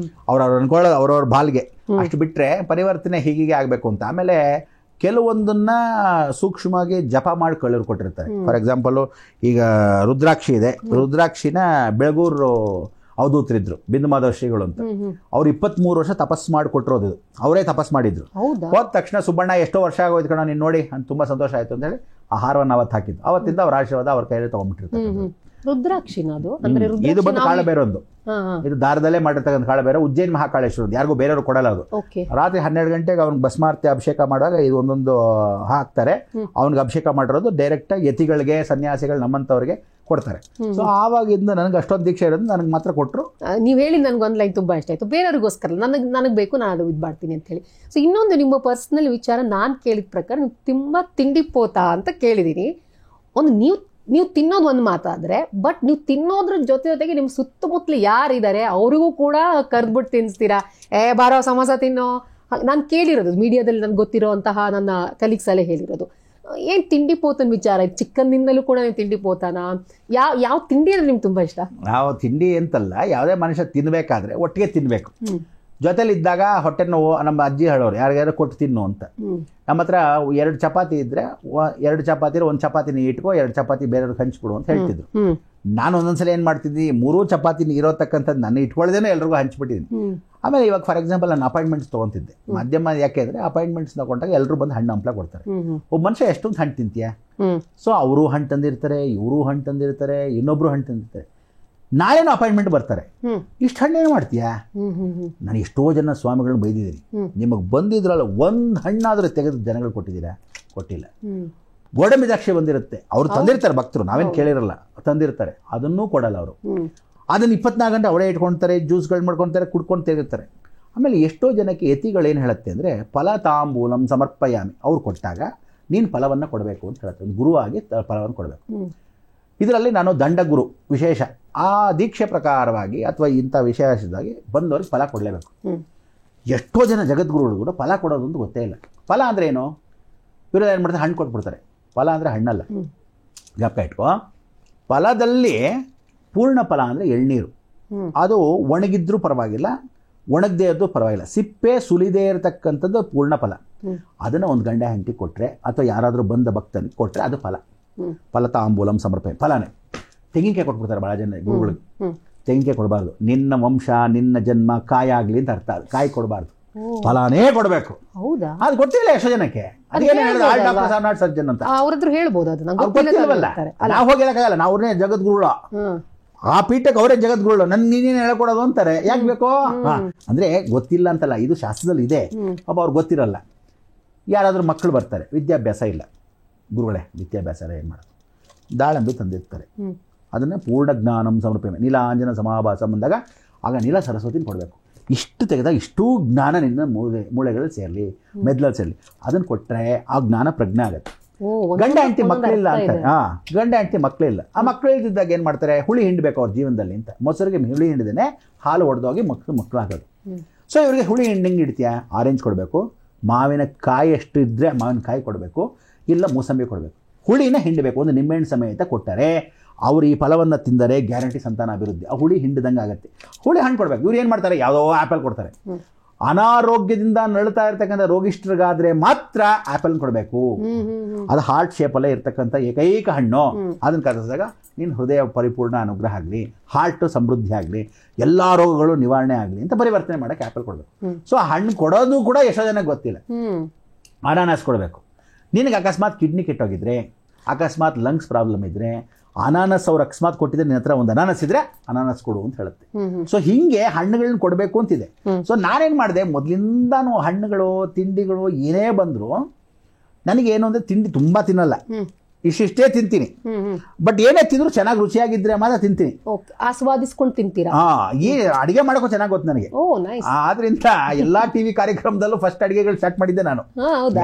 ಅವ್ರವ್ರು ಅನ್ಕೊಳ್ಳೋದು ಅವ್ರವ್ರ ಬಾಲ್ಗೆ, ಅಷ್ಟು ಬಿಟ್ಟರೆ ಪರಿವರ್ತನೆ ಹೀಗೆ ಆಗಬೇಕು ಅಂತ. ಆಮೇಲೆ ಕೆಲವೊಂದನ್ನ ಸೂಕ್ಷ್ಮವಾಗಿ ಜಪ ಮಾಡಿ ಕಳ್ಳರು ಕೊಟ್ಟಿರ್ತಾರೆ. ಫಾರ್ ಎಕ್ಸಾಂಪಲು ಈಗ ರುದ್ರಾಕ್ಷಿ ಇದೆ, ರುದ್ರಾಕ್ಷಿನ ಬೆಳಗೂರು ಅವಧೂತರಿದ್ರು ಬಿಂದು ಮಾಧವ ಶ್ರೀಗಳು ಅಂತ. ಅವ್ರು 23 ವರ್ಷ ತಪಸ್ಸು ಮಾಡಿ ಕೊಟ್ಟಿರೋದು, ಅವರೇ ತಪಸ್ಸು ಮಾಡಿದ್ರು. ಹೋದ ತಕ್ಷಣ ಸುಬ್ಬಣ್ಣ ಎಷ್ಟೋ ವರ್ಷ ಆಗೋಯ್ತು ಕಣ ನೀನು ನೋಡಿ ಅಂತ ತುಂಬಾ ಸಂತೋಷ ಆಯ್ತು ಅಂತ ಹೇಳಿ ಆ ಹಾರವನ್ನು ಅವತ್ತು ಹಾಕಿದ್ದು. ಅವತ್ತಿಂದ ಅವ್ರ ಆಶೀರ್ವಾದ ಅವ್ರ ಕೈಯಲ್ಲಿ ತಗೊಂಡ್ಬಿಟ್ಟಿರ್ತಾರೆ. ರುದ್ರಾಕ್ಷಿನ ಅದು ಅಂದ್ರೆ ಇದು ಬಂದು ಕಾಳಬೇರೆ ಒಂದು, ಇದು ದಾರದಲ್ಲೇ ಮಾಡಿರ್ತಕ್ಕಂಥ ಕಾಳಬೇರೆ, ಉಜ್ಜಯಿನಿ ಮಹಾಕಾಳೇಶ್ವರ, ಯಾರಿಗೂ ಬೇರೆಯವರು ಕೊಡಲ್ಲ ಅದು. ರಾತ್ರಿ 12 ಗಂಟೆಗೆ ಅವ್ನಿಗೆ ಭಸ್ಮಾರ್ತಿ ಅಭಿಷೇಕ ಮಾಡುವಾಗ ಇದು ಒಂದೊಂದು ಹಾಕ್ತಾರೆ. ಅವ್ನಿಗೆ ಅಭಿಷೇಕ ಮಾಡಿರೋದು ಡೈರೆಕ್ಟ್ ಆಗಿ ಯತಿಗಳಿಗೆ, ಸನ್ಯಾಸಿಗಳು ನಮ್ಮಂತವ್ರಿಗೆ ಕೊಡ್ತಾರೆ. ಸೊ ಆವಾಗಿಂದ ನನಗೆ ಅಷ್ಟೊಂದು ದೀಕ್ಷೆ ಇರೋದು ನನಗೆ ಮಾತ್ರ ಕೊಟ್ಟರು. ನೀವು ಹೇಳಿ ನನಗೆ ಒಂದು ಲೈನ್ ತುಂಬಾ ಇಷ್ಟ ಆಯ್ತು, ಬೇರೆಯವ್ರಿಗೋಸ್ಕರ ನನಗೆ ಬೇಕು, ನಾನು ಅದು ಇದು ಮಾಡ್ತೀನಿ ಅಂತ ಹೇಳಿ. ಸೊ ಇನ್ನೊಂದು ನಿಮ್ಮ ಪರ್ಸನಲ್ ವಿಚಾರ, ನಾನು ಕೇಳಿದ ಪ್ರಕಾರ ನೀವು ತುಂಬಾ ತಿಂಡಿ ಪೋತ ಅಂತ ಕೇಳಿದೀನಿ. ಒಂದು ನೀವು ತಿನ್ನೋದು ಒಂದು ಮಾತಾದ್ರೆ, ಬಟ್ ನೀವು ತಿನ್ನೋದ್ರ ಜೊತೆಗೆ ನಿಮ್ಮ ಸುತ್ತಮುತ್ತಲು ಯಾರಿದ್ದಾರೆ ಅವ್ರಿಗೂ ಕೂಡ ಕರ್ದ್ಬಿಟ್ಟು ತಿನ್ನಿಸ್ತೀರಾ. ಬಾರೋ ಸಮೋಸ ತಿನ್ನೋ, ನಾನು ಕೇಳಿರೋದು ಮೀಡಿಯಾದಲ್ಲಿ ನನಗೆ ಗೊತ್ತಿರೋಂತಹ ನನ್ನ ಕಲೀಗ್ಸ್ ಅಲ್ಲೇ ಹೇಳಿರೋದು. ಏನ್ ತಿಂಡಿ ಪೋತನ ವಿಚಾರ? ಚಿಕ್ಕಂದಿಂದಲೂ ಕೂಡ ನೀವು ತಿಂಡಿ ಪೋತನ? ಯಾವ ತಿಂಡಿ ಅಂದ್ರೆ ನಿಮ್ಗೆ ತುಂಬಾ ಇಷ್ಟ? ನಾವು ತಿಂಡಿ ಅಂತಲ್ಲ, ಯಾವುದೇ ಮನುಷ್ಯ ತಿನ್ಬೇಕಾದ್ರೆ ಒಟ್ಟಿಗೆ ತಿನ್ಬೇಕು. ಜೊತೆಲಿ ಇದ್ದಾಗ ಹೊಟ್ಟೆ ನೋವು ನಮ್ಮ ಅಜ್ಜಿ ಹೇಳೋರು ಯಾರಿಗಾರು ಕೊಟ್ಟು ತಿನ್ನು ಅಂತ. ನಮ್ಮ ಹತ್ರ 2 ಚಪಾತಿ ಇದ್ರೆ 2 ಚಪಾತಿ 1 ಚಪಾತಿನ ಇಟ್ಕೋ, 2 ಚಪಾತಿ ಬೇರೆಯವ್ರಿಗೆ ಹಂಚ್ಬಿಡು ಅಂತ ಹೇಳ್ತಿದ್ರು. ನಾನು ಒಂದೊಂದ್ಸಲ ಏನ್ ಮಾಡ್ತಿದ್ದೀನಿ, 3 ಚಪಾತಿನ ಇರೋತಕ್ಕಂಥದ್ದು ನಾನು ಇಟ್ಕೊಳ್ದೇನೆ ಎಲ್ರಿಗೂ ಹಂಚ್ಬಿಟ್ಟಿದ್ದೀನಿ. ಆಮೇಲೆ ಇವಾಗ ಫಾರ್ ಎಕ್ಸಾಂಪಲ್ ನಾನು ಅಪಾಯಿಂಟ್ಮೆಂಟ್ಸ್ ತೊಗೊಂತಿದ್ದೆ ಮಾಧ್ಯಮ. ಯಾಕೆ ಅಂದ್ರೆ ಅಪಾಯಿಂಟ್ಮೆಂಟ್ಸ್ ತಗೊಂಡಾಗ ಎಲ್ಲರೂ ಬಂದು ಹಣ್ಣು ಹಂಪ್ಲ ಕೊಡ್ತಾರೆ. ಒಬ್ಬ ಮನುಷ್ಯ ಎಷ್ಟೊಂದು ಹಣ್ಣು ತಿಂತೀಯ? ಸೊ ಅವರು ಹಣ್ಣು ತಂದಿರ್ತಾರೆ, ಇವರು ಹಣ್ಣು ತಂದಿರ್ತಾರೆ, ಇನ್ನೊಬ್ರು ಹಣ್ಣು ತಂದಿರ್ತಾರೆ. ನಾಳೆನೂ ಅಪಾಯಿಂಟ್ಮೆಂಟ್ ಬರ್ತಾರೆ, ಇಷ್ಟು ಹಣ್ಣೇನು ಮಾಡ್ತೀಯಾ? ನಾನು ಎಷ್ಟೋ ಜನ ಸ್ವಾಮಿಗಳನ್ನ ಬೈದಿದ್ದೀನಿ, ನಿಮಗೆ ಬಂದಿದ್ರಲ್ಲ ಒಂದು ಹಣ್ಣಾದರೂ ತೆಗೆದು ಜನಗಳು ಕೊಟ್ಟಿದ್ದೀರಾ? ಕೊಟ್ಟಿಲ್ಲ. ಗೋಡಂಬಿ ದ್ರಾಕ್ಷಿ ಬಂದಿರುತ್ತೆ, ಅವ್ರು ತಂದಿರ್ತಾರೆ ಭಕ್ತರು, ನಾವೇನು ಕೇಳಿರಲ್ಲ, ತಂದಿರ್ತಾರೆ, ಅದನ್ನೂ ಕೊಡಲ್ಲ ಅವರು. ಅದನ್ನು 24 ಗಂಟೆ ಅವಳೇ ಇಟ್ಕೊಳ್ತಾರೆ, ಜ್ಯೂಸ್ಗಳು ಮಾಡ್ಕೊತಾರೆ, ಕುಡ್ಕೊಂಡು ತೆಗಿರ್ತಾರೆ. ಆಮೇಲೆ ಎಷ್ಟೋ ಜನಕ್ಕೆ ಯತಿಗಳೇನು ಹೇಳುತ್ತೆ ಅಂದರೆ ಫಲ ತಾಂಬೂಲಂ ಸಮರ್ಪಯಾಮಿ, ಅವ್ರು ಕೊಟ್ಟಾಗ ನೀನು ಫಲವನ್ನು ಕೊಡಬೇಕು ಅಂತ ಹೇಳುತ್ತೆ. ಒಂದು ಗುರುವಾಗಿ ಫಲವನ್ನು ಕೊಡಬೇಕು. ಇದರಲ್ಲಿ ನಾನು ದಂಡಗುರು ವಿಶೇಷ, ಆ ದೀಕ್ಷೆ ಪ್ರಕಾರವಾಗಿ ಅಥವಾ ಇಂಥ ವಿಶೇಷದಾಗಿ ಬಂದವ್ರಿಗೆ ಫಲ ಕೊಡಲೇಬೇಕು. ಎಷ್ಟೋ ಜನ ಜಗದ್ಗುರುಗಳು ಕೂಡ ಫಲ ಕೊಡೋದು ಅಂತ ಗೊತ್ತೇ ಇಲ್ಲ. ಫಲ ಅಂದರೆ ಏನು? ಇವರು ಏನು ಮಾಡ್ತಾರೆ, ಹಣ್ಣು ಕೊಟ್ಬಿಡ್ತಾರೆ. ಫಲ ಅಂದರೆ ಹಣ್ಣಲ್ಲ, ಜ್ಞಾಪಕ ಇಟ್ಕೋ. ಫಲದಲ್ಲಿ ಪೂರ್ಣ ಫಲ ಅಂದರೆ ಎಳ್ನೀರು. ಅದು ಒಣಗಿದ್ರೂ ಪರವಾಗಿಲ್ಲ, ಒಣಗದೇ ಇದ್ದು ಪರವಾಗಿಲ್ಲ, ಸಿಪ್ಪೆ ಸುಲಿದೇ ಇರತಕ್ಕಂಥದ್ದು ಪೂರ್ಣ ಫಲ. ಅದನ್ನು ಒಂದು ಗಂಡ ಹೆಂಡತಿ ಕೊಟ್ಟರೆ ಅಥವಾ ಯಾರಾದರೂ ಬಂದ ಭಕ್ತನಿಗೆ ಕೊಟ್ಟರೆ ಅದು ಫಲ. ಫಲತಾಂಬೂಲಂ ಸಮರ್ಪಣೆ. ಫಲನೇ ತೆಂಗಿನಕಾಯಿ ಕೊಟ್ಬಿಡ್ತಾರೆ ಭಾಳ ಜನ ಗುರುಗಳಿಗೆ. ತೆಂಗಿನಕಾಯಿ ಕೊಡಬಾರ್ದು, ನಿನ್ನ ವಂಶ ನಿನ್ನ ಜನ್ಮ ಕಾಯಿ ಆಗಲಿ ಅಂತ ಅರ್ಥ. ಅದು ಕಾಯಿ ಕೊಡಬಾರ್ದು, ಫಲಾನೇ ಕೊಡಬೇಕು. ಅದು ಗೊತ್ತಿಲ್ಲ ಎಷ್ಟೋ ಜನಕ್ಕೆ. ಅದೇನು ಹೇಳಿದ್ರೆ all doctors R not surgeon ಅಂತ ಅವ್ರದ್ರು ಹೇಳ್ಬೋದು. ಅದು ಗೊತ್ತಿಲ್ಲವಲ್ಲ, ನಾವು ಹೋಗಿ ಹೇಳಕ್ಕಾಗಲ್ಲ. ನಾವು ಅವ್ರನ್ನೇ ಜಗದ್ಗುರುಳ, ಆ ಪೀಠಕ್ಕೆ ಅವರೇ ಜಗದ್ಗುರುಳು, ನೀನೇನು ಹೇಳ್ಕೊಡೋದು ಅಂತಾರೆ. ಯಾಕೆ ಬೇಕೋ? ಅಂದ್ರೆ ಗೊತ್ತಿಲ್ಲ ಅಂತಲ್ಲ, ಇದು ಶಾಸ್ತ್ರದಲ್ಲಿ ಇದೆ. ಒಬ್ಬ ಅವ್ರಿಗೆ ಗೊತ್ತಿರಲ್ಲ. ಯಾರಾದರೂ ಮಕ್ಕಳು ಬರ್ತಾರೆ, ವಿದ್ಯಾಭ್ಯಾಸ ಇಲ್ಲ, ಗುರುಗಳೇ ವಿದ್ಯಾಭ್ಯಾಸ ಏನು ಮಾಡೋದು? ದಾಳಂಬಿ ತಂದಿರ್ತಾರೆ, ಅದನ್ನು ಪೂರ್ಣ ಜ್ಞಾನಂ ಸಮರ್ಪಣೆ ನೀಲಾಂಜನ ಸಮಾಭಾಸ ಬಂದಾಗ ಆಗ ನೀಲ ಸರಸ್ವತಿನ ಕೊಡಬೇಕು. ಇಷ್ಟು ತೆಗೆದಾಗ ಇಷ್ಟೂ ಜ್ಞಾನ ನಿನ್ನ ಮೂಳೆಗಳಲ್ಲಿ ಸೇರಲಿ, ಮೆದ್ಲಲ್ಲಿ ಸೇರಲಿ. ಅದನ್ನು ಕೊಟ್ಟರೆ ಆ ಜ್ಞಾನ ಪ್ರಜ್ಞೆ ಆಗುತ್ತೆ. ಗಂಡ ಹೆಂಡತಿ ಮಕ್ಕಳಿಲ್ಲ ಅಂತಾರೆ. ಗಂಡ ಹೆಂಡತಿ ಮಕ್ಕಳಿಲ್ಲ. ಆ ಮಕ್ಕಳು ಇದ್ದಾಗ ಏನು ಮಾಡ್ತಾರೆ, ಹುಳಿ ಹಿಂಡಬೇಕು ಅವ್ರ ಜೀವನದಲ್ಲಿ ಅಂತ. ಮೊಸರಿಗೆ ಹುಳಿ ಹಿಂಡಿದೇನೆ ಹಾಲು ಹೊಡೆದೋಗಿ ಮಕ್ಕಳಾಗೋದು. ಸೊ ಇವರಿಗೆ ಹುಳಿ ಹಿಂಡಿಂಗ್ ಇಡ್ತೀಯಾ? ಆರೆಂಜ್ ಕೊಡಬೇಕು, ಮಾವಿನಕಾಯಿ ಎಷ್ಟು ಇದ್ದರೆ ಮಾವಿನಕಾಯಿ ಕೊಡಬೇಕು, ಇಲ್ಲ ಮೂಸಂಬಿ ಕೊಡಬೇಕು. ಹುಳಿನ ಹಿಂಡಬೇಕು. ಒಂದು ನಿಂಬೆಹಣ್ಣು ಸಮೇತ ಕೊಟ್ಟರೆ ಅವ್ರು ಈ ಫಲವನ್ನು ತಿಂದರೆ ಗ್ಯಾರಂಟಿ ಸಂತಾನ ಅಭಿವೃದ್ಧಿ. ಆ ಹುಳಿ ಹಿಂಡಿದಂಗೆ ಆಗುತ್ತೆ. ಹುಳಿ ಹಣ್ಣು ಕೊಡಬೇಕು. ಇವ್ರು ಏನು ಮಾಡ್ತಾರೆ, ಯಾವುದೋ ಆ್ಯಪಲ್ ಕೊಡ್ತಾರೆ. ಅನಾರೋಗ್ಯದಿಂದ ನಳ್ತಾ ಇರ್ತಕ್ಕಂಥ ರೋಗಿಷ್ಠರಿಗಾದ್ರೆ ಮಾತ್ರ ಆ್ಯಪಲ್ ಕೊಡಬೇಕು. ಅದು ಹಾರ್ಟ್ ಶೇಪಲ್ಲೇ ಇರ್ತಕ್ಕಂಥ ಏಕೈಕ ಹಣ್ಣು. ಅದನ್ನು ಕಲಿಸಿದಾಗ ನಿನ್ನ ಹೃದಯ ಪರಿಪೂರ್ಣ ಅನುಗ್ರಹ ಆಗಲಿ, ಹಾರ್ಟ್ ಸಮೃದ್ಧಿ ಆಗಲಿ, ಎಲ್ಲ ರೋಗಗಳು ನಿವಾರಣೆ ಆಗಲಿ ಅಂತ ಪರಿವರ್ತನೆ ಮಾಡೋಕ್ಕೆ ಆ್ಯಪಲ್ ಕೊಡಬೇಕು. ಸೊ ಆ ಹಣ್ಣು ಕೊಡೋದು ಕೂಡ ಎಷ್ಟೋ ಜನಕ್ಕೆ ಗೊತ್ತಿಲ್ಲ. ಅನಾನಸ್ ಕೊಡಬೇಕು. ನಿನಗೆ ಅಕಸ್ಮಾತ್ ಕಿಡ್ನಿ ಕೆಟ್ಟೋಗಿದ್ರೆ, ಅಕಸ್ಮಾತ್ ಲಂಗ್ಸ್ ಪ್ರಾಬ್ಲಮ್ ಇದ್ದರೆ, ಅನಾನಸ್ ಅವ್ರು ಅಕಸ್ಮಾತ್ ಕೊಟ್ಟಿದ್ರೆ ನಿನ್ನ ಹತ್ರ ಒಂದು ಅನಾನಸ್ ಇದ್ರೆ ಅನಾನಸ್ ಕೊಡು ಅಂತ ಹೇಳುತ್ತೆ. ಸೊ ಹಿಂಗೆ ಹಣ್ಣುಗಳನ್ನ ಕೊಡಬೇಕು ಅಂತಿದೆ. ಸೊ ನಾನೇನು ಮಾಡಿದೆ, ಮೊದಲಿಂದಾನು ಹಣ್ಣುಗಳು ತಿಂಡಿಗಳು ಏನೇ ಬಂದ್ರು ನನಗೇನು ಅಂದರೆ ತಿಂಡಿ ತುಂಬ ತಿನ್ನಲ್ಲ, ಇಷ್ಟಿಷ್ಟೇ ತಿಂತೀನಿ. ಬಟ್ ಏನೇ ತಿಂದ್ರು ಚೆನ್ನಾಗಿ ರುಚಿಯಾಗಿದ್ರೆ ಮಾತ್ರ ತಿಂತೀನಿ. ಆಸ್ವಾದಿಸ್ಕೊಂಡು ತಿಂತೀರಾ? ಈ ಅಡಿಗೆ ಮಾಡೋಕೆ ಚೆನ್ನಾಗಿ ಗೊತ್ತು ನನಗೆ. ಆದ್ರಿಂದ ಎಲ್ಲಾ ಟಿವಿ ಕಾರ್ಯಕ್ರಮದಲ್ಲೂ ಫಸ್ಟ್ ಅಡಿಗೆಗಳು ಸ್ಟಾರ್ಟ್ ಮಾಡಿದ್ದೆ ನಾನು.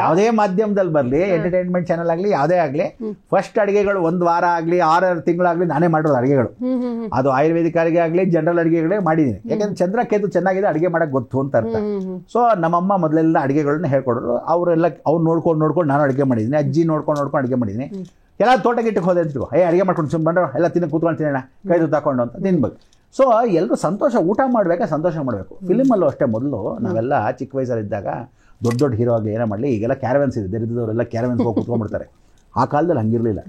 ಯಾವುದೇ ಮಾಧ್ಯಮದಲ್ಲಿ ಬರಲಿ, ಎಂಟರ್ಟೈನ್ಮೆಂಟ್ ಚಾನಲ್ ಆಗಲಿ ಯಾವುದೇ ಆಗಲಿ, ಫಸ್ಟ್ ಅಡಿಗೆಗಳು ಒಂದು ವಾರ ಆಗಲಿ 6 ತಿಂಗಳಾಗಲಿ ನಾನೇ ಮಾಡೋದು ಅಡಿಗೆಗಳು. ಅದು ಆಯುರ್ವೇದಿಕ್ ಅಡಿಗೆ ಆಗಲಿ ಜನರಲ್ ಅಡಿಗೆಗಳೇ ಮಾಡಿದ್ದೀನಿ. ಯಾಕಂದ್ರೆ ಚಂದ್ರಕೇತು ಚೆನ್ನಾಗಿದೆ, ಅಡಿಗೆ ಮಾಡಕ್ ಗೊತ್ತು ಅಂತ ಅರ್ಥ. ಸೊ ನಮ್ಮಮ್ಮ ಮೊದಲೆಲ್ಲ ಅಡಿಗೆಗಳನ್ನ ಹೇಳ್ಕೊಡೋರು. ಅವರೆಲ್ಲ ಅವ್ರು ನೋಡ್ಕೊಂಡು ನಾನು ಅಡಿಗೆ ಮಾಡಿದ್ದೀನಿ. ಅಜ್ಜಿ ನೋಡ್ಕೊಂಡು ಅಡಿಗೆ ಮಾಡಿದ್ದೀನಿ. ಎಲ್ಲ ತೋಟಗಿಟ್ಟಕ್ಕೆ ಹೋದೆ ಅಂತಿದ್ರು, ಅಡಿಗೆ ಮಾಡ್ಕೊಂಡು ಸುಮ್ಮನೆ ಬಂದ್ರು, ಎಲ್ಲ ಕೂತ್ಕೊಂಡು ತಿನ್ನೋಣ ಕೈ ತಗೊಂಡು ಅಂತ ತಿನ್ಬೇಕು. ಸೊ ಎಲ್ಲರೂ ಸಂತೋಷ, ಊಟ ಮಾಡಬೇಕಾ ಸಂತೋಷ ಮಾಡಬೇಕು. ಫಿಲಿಮಲ್ಲೂ ಅಷ್ಟೇ, ಮೊದಲು ನಾವೆಲ್ಲ ಚಿಕ್ಕ ವಯಸ್ಸಲ್ಲಿದ್ದಾಗ ದೊಡ್ಡ ಹೀರೋ ಆಗಲಿ ಏನೇ ಮಾಡಲಿ, ಈಗೆಲ್ಲ ಕ್ಯಾರವೆನ್ಸ್ ಇದೆ, ದರಿದ್ರವರೆಲ್ಲ ಕ್ಯಾರವೆನ್ಸ್ ಹೋಗಿ ಕೂತ್ಕೊಂಡ್ಬಿಡ್ತಾರೆ. ಆ ಕಾಲದಲ್ಲಿ ಹಂಗಿರಲಿಲ್ಲ.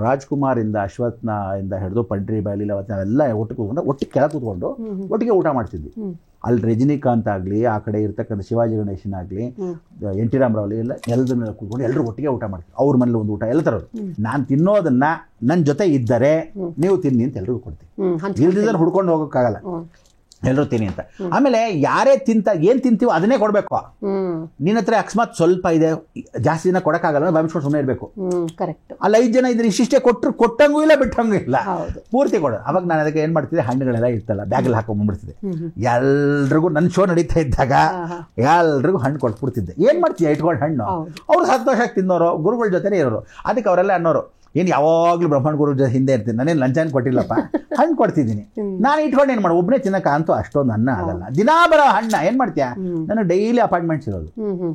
ರಾಜ್ಕುಮಾರಿಂದ ಅಶ್ವತ್ಥನ ಇಂದ ಹಿಡಿದು ಪಂಡ್ರಿ ಲೀಲಾವತಿ ನಾವೆಲ್ಲ ಒಟ್ಟಿಗೆ ಕೆಳಗೆ ಕೂತ್ಕೊಂಡು ಒಟ್ಟಿಗೆ ಊಟ ಮಾಡ್ತಿದ್ವಿ. ಅಲ್ಲಿ ರಜನಿಕಾಂತ್ ಆಗಲಿ, ಆ ಕಡೆ ಇರ್ತಕ್ಕಂಥ ಶಿವಾಜಿ ಗಣೇಶನ್ ಆಗಲಿ, ಎನ್ ಟಿ ರಾಮರಾವ್ ಎಲ್ಲ ಎಲ್ಲದನ್ನ ಕೂತ್ಕೊಂಡು ಎಲ್ಲರೂ ಒಟ್ಟಿಗೆ ಊಟ ಮಾಡ್ತೀವಿ. ಅವ್ರ ಮನೇಲಿ ಒಂದು ಊಟ ಎಲ್ಲ ತರೋದು. ನಾನು ತಿನ್ನೋದನ್ನ ನನ್ನ ಜೊತೆ ಇದ್ದರೆ ನೀವು ತಿನ್ನಿ ಅಂತ ಎಲ್ರಿಗೂ ಕೊಡ್ತೀವಿ. ಇಲ್ದಿದ್ರೆ ಹುಡ್ಕೊಂಡು ಹೋಗೋಕ್ಕಾಗಲ್ಲ, ಎಲ್ಲರೂ ತಿನ್ನಿ ಅಂತ. ಆಮೇಲೆ ಯಾರೇ ಏನ್ ತಿಂತೀವೋ ಅದನ್ನೇ ಕೊಡ್ಬೇಕು. ನಿನ್ನ ಹತ್ರ ಅಕಸ್ಮಾತ್ ಸ್ವಲ್ಪ ಇದೆ, ಜಾಸ್ತಿ ದಿನ ಕೊಡಕ್ಕಾಗಲ್ಲ, ಬಂದ್ಕೊಂಡು ಸುಮ್ಮನೆ ಇರಬೇಕು. ಅಲ್ಲಿ 5 ಜನ ಇದ್ರೆ ಇಷ್ಟಿಷ್ಟೇ ಕೊಟ್ಟಂಗೂ ಇಲ್ಲ ಬಿಟ್ಟಂಗೂ ಇಲ್ಲ, ಪೂರ್ತಿ ಕೊಡೋದು. ಅವಾಗ ನಾನು ಅದಕ್ಕೆ ಏನ್ ಮಾಡ್ತಿದ್ದೆ, ಹಣ್ಣುಗಳೆಲ್ಲ ಇರ್ತಲ್ಲ ಬ್ಯಾಗಲ್ಲಿ ಹಾಕೊಂಡ್ಬಿಡ್ತಿದ್ದೆ. ಎಲ್ರಿಗೂ ನನ್ನ ಶೋ ನಡೀತಾ ಇದ್ದಾಗ ಎಲ್ರಿಗೂ ಹಣ್ಣು ಕೊಟ್ಬಿಡ್ತಿದ್ದೆ. ಏನ್ ಮಾಡ್ತೀಯ ಇಟ್ಕೊಂಡು ಹಣ್ಣು? ಅವ್ರು ಸಂತೋಷಕ್ಕೆ ತಿನ್ನೋರು, ಗುರುಗಳ ಜೊತೆನೇ ಇರೋರು. ಅದಕ್ಕೆ ಅವರೆಲ್ಲ ಅನ್ನೋರು, ಏನು ಯಾವಾಗಲೂ ಬ್ರಹ್ಮಣ ಗುರು ಹಿಂದೆ ಇರ್ತೀನಿ, ನಾನೇನು ಲಂಚ ಕೊಟ್ಟಿಲ್ಲಪ್ಪ, ಹಣ್ಣು ಕೊಡ್ತಿದ್ದೀನಿ. ನಾನು ಇಟ್ಕೊಂಡು ಏನು ಮಾಡಿ ಒಬ್ಬನೇ ತಿನ್ನಕ ಅಂತೂ ಅಷ್ಟೊಂದು ಅನ್ನ ಆಗಲ್ಲ. ದಿನಾ ಬರೋ ಹಣ್ಣ ಏನು ಮಾಡ್ತೀಯಾ? ನನಗೆ ಡೈಲಿ ಅಪಾಯಿಂಟ್ಮೆಂಟ್ಸ್ ಇರೋದು.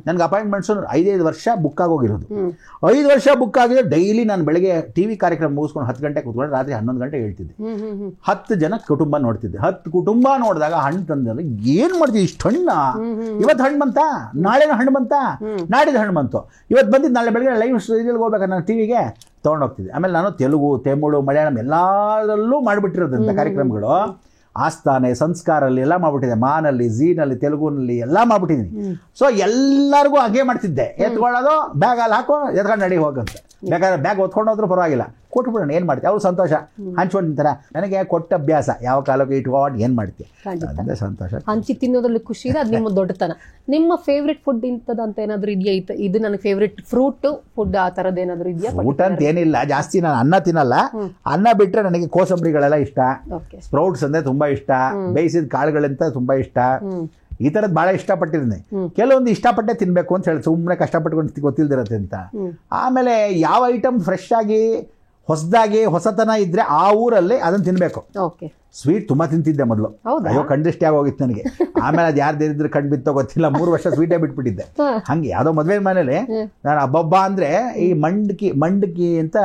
ನನಗೆ ಅಪಾಯಿಂಟ್ಮೆಂಟ್ಸ್ 5 ವರ್ಷ ಬುಕ್ ಆಗೋಗಿರೋದು. 5 ವರ್ಷ ಬುಕ್ ಆಗಿದೆ. ಡೈಲಿ ನಾನು ಬೆಳಗ್ಗೆ ಟಿವಿ ಕಾರ್ಯಕ್ರಮ ಮುಗಿಸ್ಕೊಂಡು 10 ಗಂಟೆಗೆ ಕೂತ್ಕೊಂಡು ರಾತ್ರಿ 11 ಗಂಟೆಗೆ ಹೇಳ್ತಿದ್ದೆ. 10 ಜನ ಕುಟುಂಬ ನೋಡ್ತಿದ್ದೆ. 10 ಕುಟುಂಬ ನೋಡಿದಾಗ ಹಣ್ಣು ತಂದ್ರೆ ಏನು ಮಾಡ್ತೀವಿ, ಇಷ್ಟು ಹಣ್ಣ, ಇವತ್ತು ಹಣ್ಣು ಬಂತ, ನಾಳೆನೂ ಹಣ್ಣು ಬಂತ, ನಾಡಿದ ಹಣ್ಣು ಬಂತು, ಇವತ್ತು ಬಂದಿದ್ದು ನಾಳೆ ಬೆಳಗ್ಗೆ ಲೈವ್ ಸೀರಿಯಲ್ಗೆ ಹೋಗ್ಬೇಕಾದ್ರೆ ನಾನು ಟಿವಿಗೆ ತೊಗೊಂಡೋಗ್ತಿದ್ದೆ. ಆಮೇಲೆ ನಾನು ತೆಲುಗು, ತಮಿಳು, ಮಲಯಾಳಂ ಎಲ್ಲದರಲ್ಲೂ ಮಾಡಿಬಿಟ್ಟಿರೋದ್ರಿಂದ ಕಾರ್ಯಕ್ರಮಗಳು, ಆಸ್ಥಾನೆ, ಸಂಸ್ಕಾರಲ್ಲಿ ಎಲ್ಲ ಮಾಡ್ಬಿಟ್ಟಿದ್ದೆ. ಮಾನಲ್ಲಿ, ಝೀನಲ್ಲಿ, ತೆಲುಗುನಲ್ಲಿ ಎಲ್ಲ ಮಾಡ್ಬಿಟ್ಟಿದ್ದೀನಿ. ಸೊ ಎಲ್ಲರಿಗೂ ಹಾಗೆ ಮಾಡ್ತಿದ್ದೆ. ಎತ್ಕೊಳ್ಳೋದು, ಬ್ಯಾಗಲ್ಲಿ ಹಾಕೋ, ಎತ್ಕೊಂಡು ನಡಿ ಹೋಗಂತೆ. ಬೇಕಾದ್ರೆ ಬ್ಯಾಗ್ ಹೊತ್ಕೊಂಡು ಹೋದ್ರೂ ಪರವಾಗಿಲ್ಲ, ಕೊಟ್ಬಿಡೋಣ. ಏನು ಮಾಡ್ತೀವಿ, ಅವ್ರು ಸಂತೋಷ ಹಂಚ್ಕೊಂಡು ತಿಂತಾರೆ. ನನಗೆ ಕೊಟ್ಟ ಅಭ್ಯಾಸ, ಯಾವ ಕಾಲಕ್ಕೆ ಇಟ್ಕೊಂಡು ಏನು ಮಾಡ್ತೀವಿ, ಅದೇ ಸಂತೋಷ. ಹಂಚಿ ತಿನ್ನೋದ್ರಲ್ಲಿ ಖುಷಿ ಇದೆ, ಅದು ನಿಮ್ಮ ದೊಡ್ಡತನ. ನಿಮ್ಮ ಫೇವ್ರೆಟ್ ಫುಡ್ ಇಂಥದಂತ ಏನಾದರೂ ಇದೆಯಾ? ಇದು ನನಗೆ ಫೇವ್ರೆಟ್ ಫ್ರೂಟ್ ಫುಡ್ ಆ ಥರದ್ದು ಏನಾದರೂ ಇದೆಯಾ? ಊಟ ಅಂತ ಏನಿಲ್ಲ, ಜಾಸ್ತಿ ನಾನು ಅನ್ನ ತಿನ್ನಲ್ಲ. ಅನ್ನ ಬಿಟ್ಟರೆ ನನಗೆ ಕೋಸಂಬರಿಗಳೆಲ್ಲ ಇಷ್ಟ, ಸ್ಪ್ರೌಟ್ಸ್ ಅಂದರೆ ತುಂಬ ಇಷ್ಟ, ಬೇಯಿಸಿದ ಕಾಳುಗಳಂತ ತುಂಬ ಇಷ್ಟ. ಈ ಥರದ್ದು ಭಾಳ ಇಷ್ಟಪಟ್ಟಿದ್ದೀನಿ. ಕೆಲವೊಂದು ಇಷ್ಟಪಟ್ಟೆ ತಿನ್ಬೇಕು ಅಂತ ಹೇಳಿ, ಸುಮ್ಮನೆ ಕಷ್ಟಪಟ್ಕೊಂಡು ಗೊತ್ತಿಲ್ದಿರತ್ತೆ ಅಂತ. ಆಮೇಲೆ ಯಾವ ಐಟಮ್ ಫ್ರೆಶ್ ಆಗಿ ಹೊಸದಾಗಿ ಹೊಸತನ ಇದ್ರೆ ಆ ಊರಲ್ಲಿ ಅದನ್ನು ತಿನ್ಬೇಕು. ಸ್ವೀಟ್ ತುಂಬಾ ತಿಂತಿದ್ದೆ ಮೊದಲು. ಅಯ್ಯೋ ಕಂಡ್ರಿಷ್ಟಿ ಆಗೋಗಿತ್ತು ನನಗೆ. ಆಮೇಲೆ ಅದು ಯಾರು ದೇರಿದ್ರೆ ಕಣ್ ಬಿತ್ತೋ ಗೊತ್ತಿಲ್ಲ, 3 ವರ್ಷ ಸ್ವೀಟೇ ಬಿಟ್ಬಿಟ್ಟಿದ್ದೆ. ಹಂಗೆ ಯಾವುದೋ ಮದುವೆ ಮನೇಲಿ ನಾನು ಹಬ್ಬ ಅಂದ್ರೆ ಈ ಮಂಡಕಿ ಅಂತ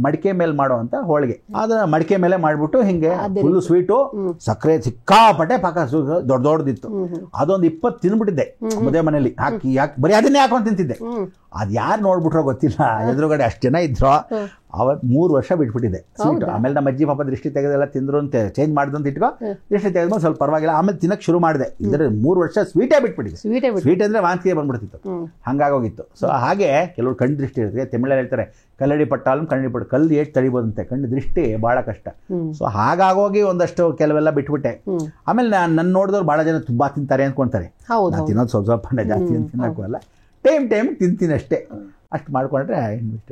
ಮಡಿಕೆ ಮೇಲೆ ಮಾಡೋ ಅಂತ ಹೋಳಿಗೆ, ಅದನ್ನ ಮಡಿಕೆ ಮೇಲೆ ಮಾಡ್ಬಿಟ್ಟು ಹಿಂಗೆ ಫುಲ್ ಸ್ವೀಟು, ಸಕ್ಕರೆ ಸಿಕ್ಕಾಪಟ್ಟೆ ಪಾಕ ದೊಡ್ಡದಿತ್ತು. ಅದೊಂದು 20 ತಿನ್ಬಿಟ್ಟಿದ್ದೆ ಮದುವೆ ಮನೇಲಿ. ಹಾಕಿ ಬರೀ ಅದನ್ನೇ ಹಾಕೊಂಡು ತಿಂತಿದ್ದೆ. ಅದು ಯಾರು ನೋಡ್ಬಿಟ್ರೋ ಗೊತ್ತಿಲ್ಲ, ಎದುರುಗಡೆ ಅಷ್ಟು ಜನ ಇದ್ರು. ಅವತ್ತು 3 ವರ್ಷ ಬಿಟ್ಬಿಟ್ಟಿದೆ ಸ್ವೀಟ್. ಆಮೇಲೆ ನಮ್ಮ ಅಜ್ಜಿ ಪಾಪ ದೃಷ್ಟಿ ತೆಗೆದೆಲ್ಲ ತಿಂದ್ರು ಅಂತ ಚೇಂಜ್ ಮಾಡಿದ್ರು ಅಂತ ಇಟ್ಕೋ, ದೃಷ್ಟಿ ತೆಗೆದ್ಮೇಲೆ ಸ್ವಲ್ಪ ಪರವಾಗಿಲ್ಲ. ಆಮೇಲೆ ತಿನ್ನಕ್ಕೆ ಶುರು ಮಾಡಿದೆ. ಇದ್ರೆ 3 ವರ್ಷ ಸ್ವೀಟೇ ಬಿಟ್ಬಿಟ್ಟಿದೆ. ಸ್ವೀಟ್ ಅಂದ್ರೆ ವಾಂತಿಗೆ ಬಂದ್ಬಿಡ್ತಿತ್ತು, ಹಂಗಾಗೋಗಿತ್ತು. ಸೊ ಹಾಗೆ ಕೆಲವರು ಕಣ್ಣು ದೃಷ್ಟಿ ಇರುತ್ತೆ. ತಮಿಳಲ್ಲಿ ಹೇಳ್ತಾರೆ ಕಲ್ಲಡಿ ಪಟ್ಟಾலும் ಕಣ್ಣಿ ಪಟ್ಟು, ಕಲ್ಲು ಎಷ್ಟು ತಡಿಬೋದಂತೆ, ಕಣ್ಣು ದೃಷ್ಟಿ ಬಹಳ ಕಷ್ಟ. ಸೊ ಹಾಗಾಗೋಗಿ ಒಂದಷ್ಟು ಕೆಲವೆಲ್ಲ ಬಿಟ್ಬಿಟ್ಟೆ. ಆಮೇಲೆ ನನ್ನ ನೋಡಿದವ್ರು ಬಹಳ ಜನ ತುಂಬಾ ತಿಂತಾರೆ ಅನ್ಕೊಂತಾರೆ. ನಾನು ತಿನ್ನೋದು ಸ್ವಲ್ಪ ಜಾಸ್ತಿ ಅಂತ ತಿನ್ನಕ್ಕೂ ಅಲ್ಲ, ಟೈಮ್ ತಿಂತೀನಿ ಅಷ್ಟೇ. ಅಷ್ಟು ಮಾಡ್ಕೊಂಡ್ರೆ ಇಷ್ಟ.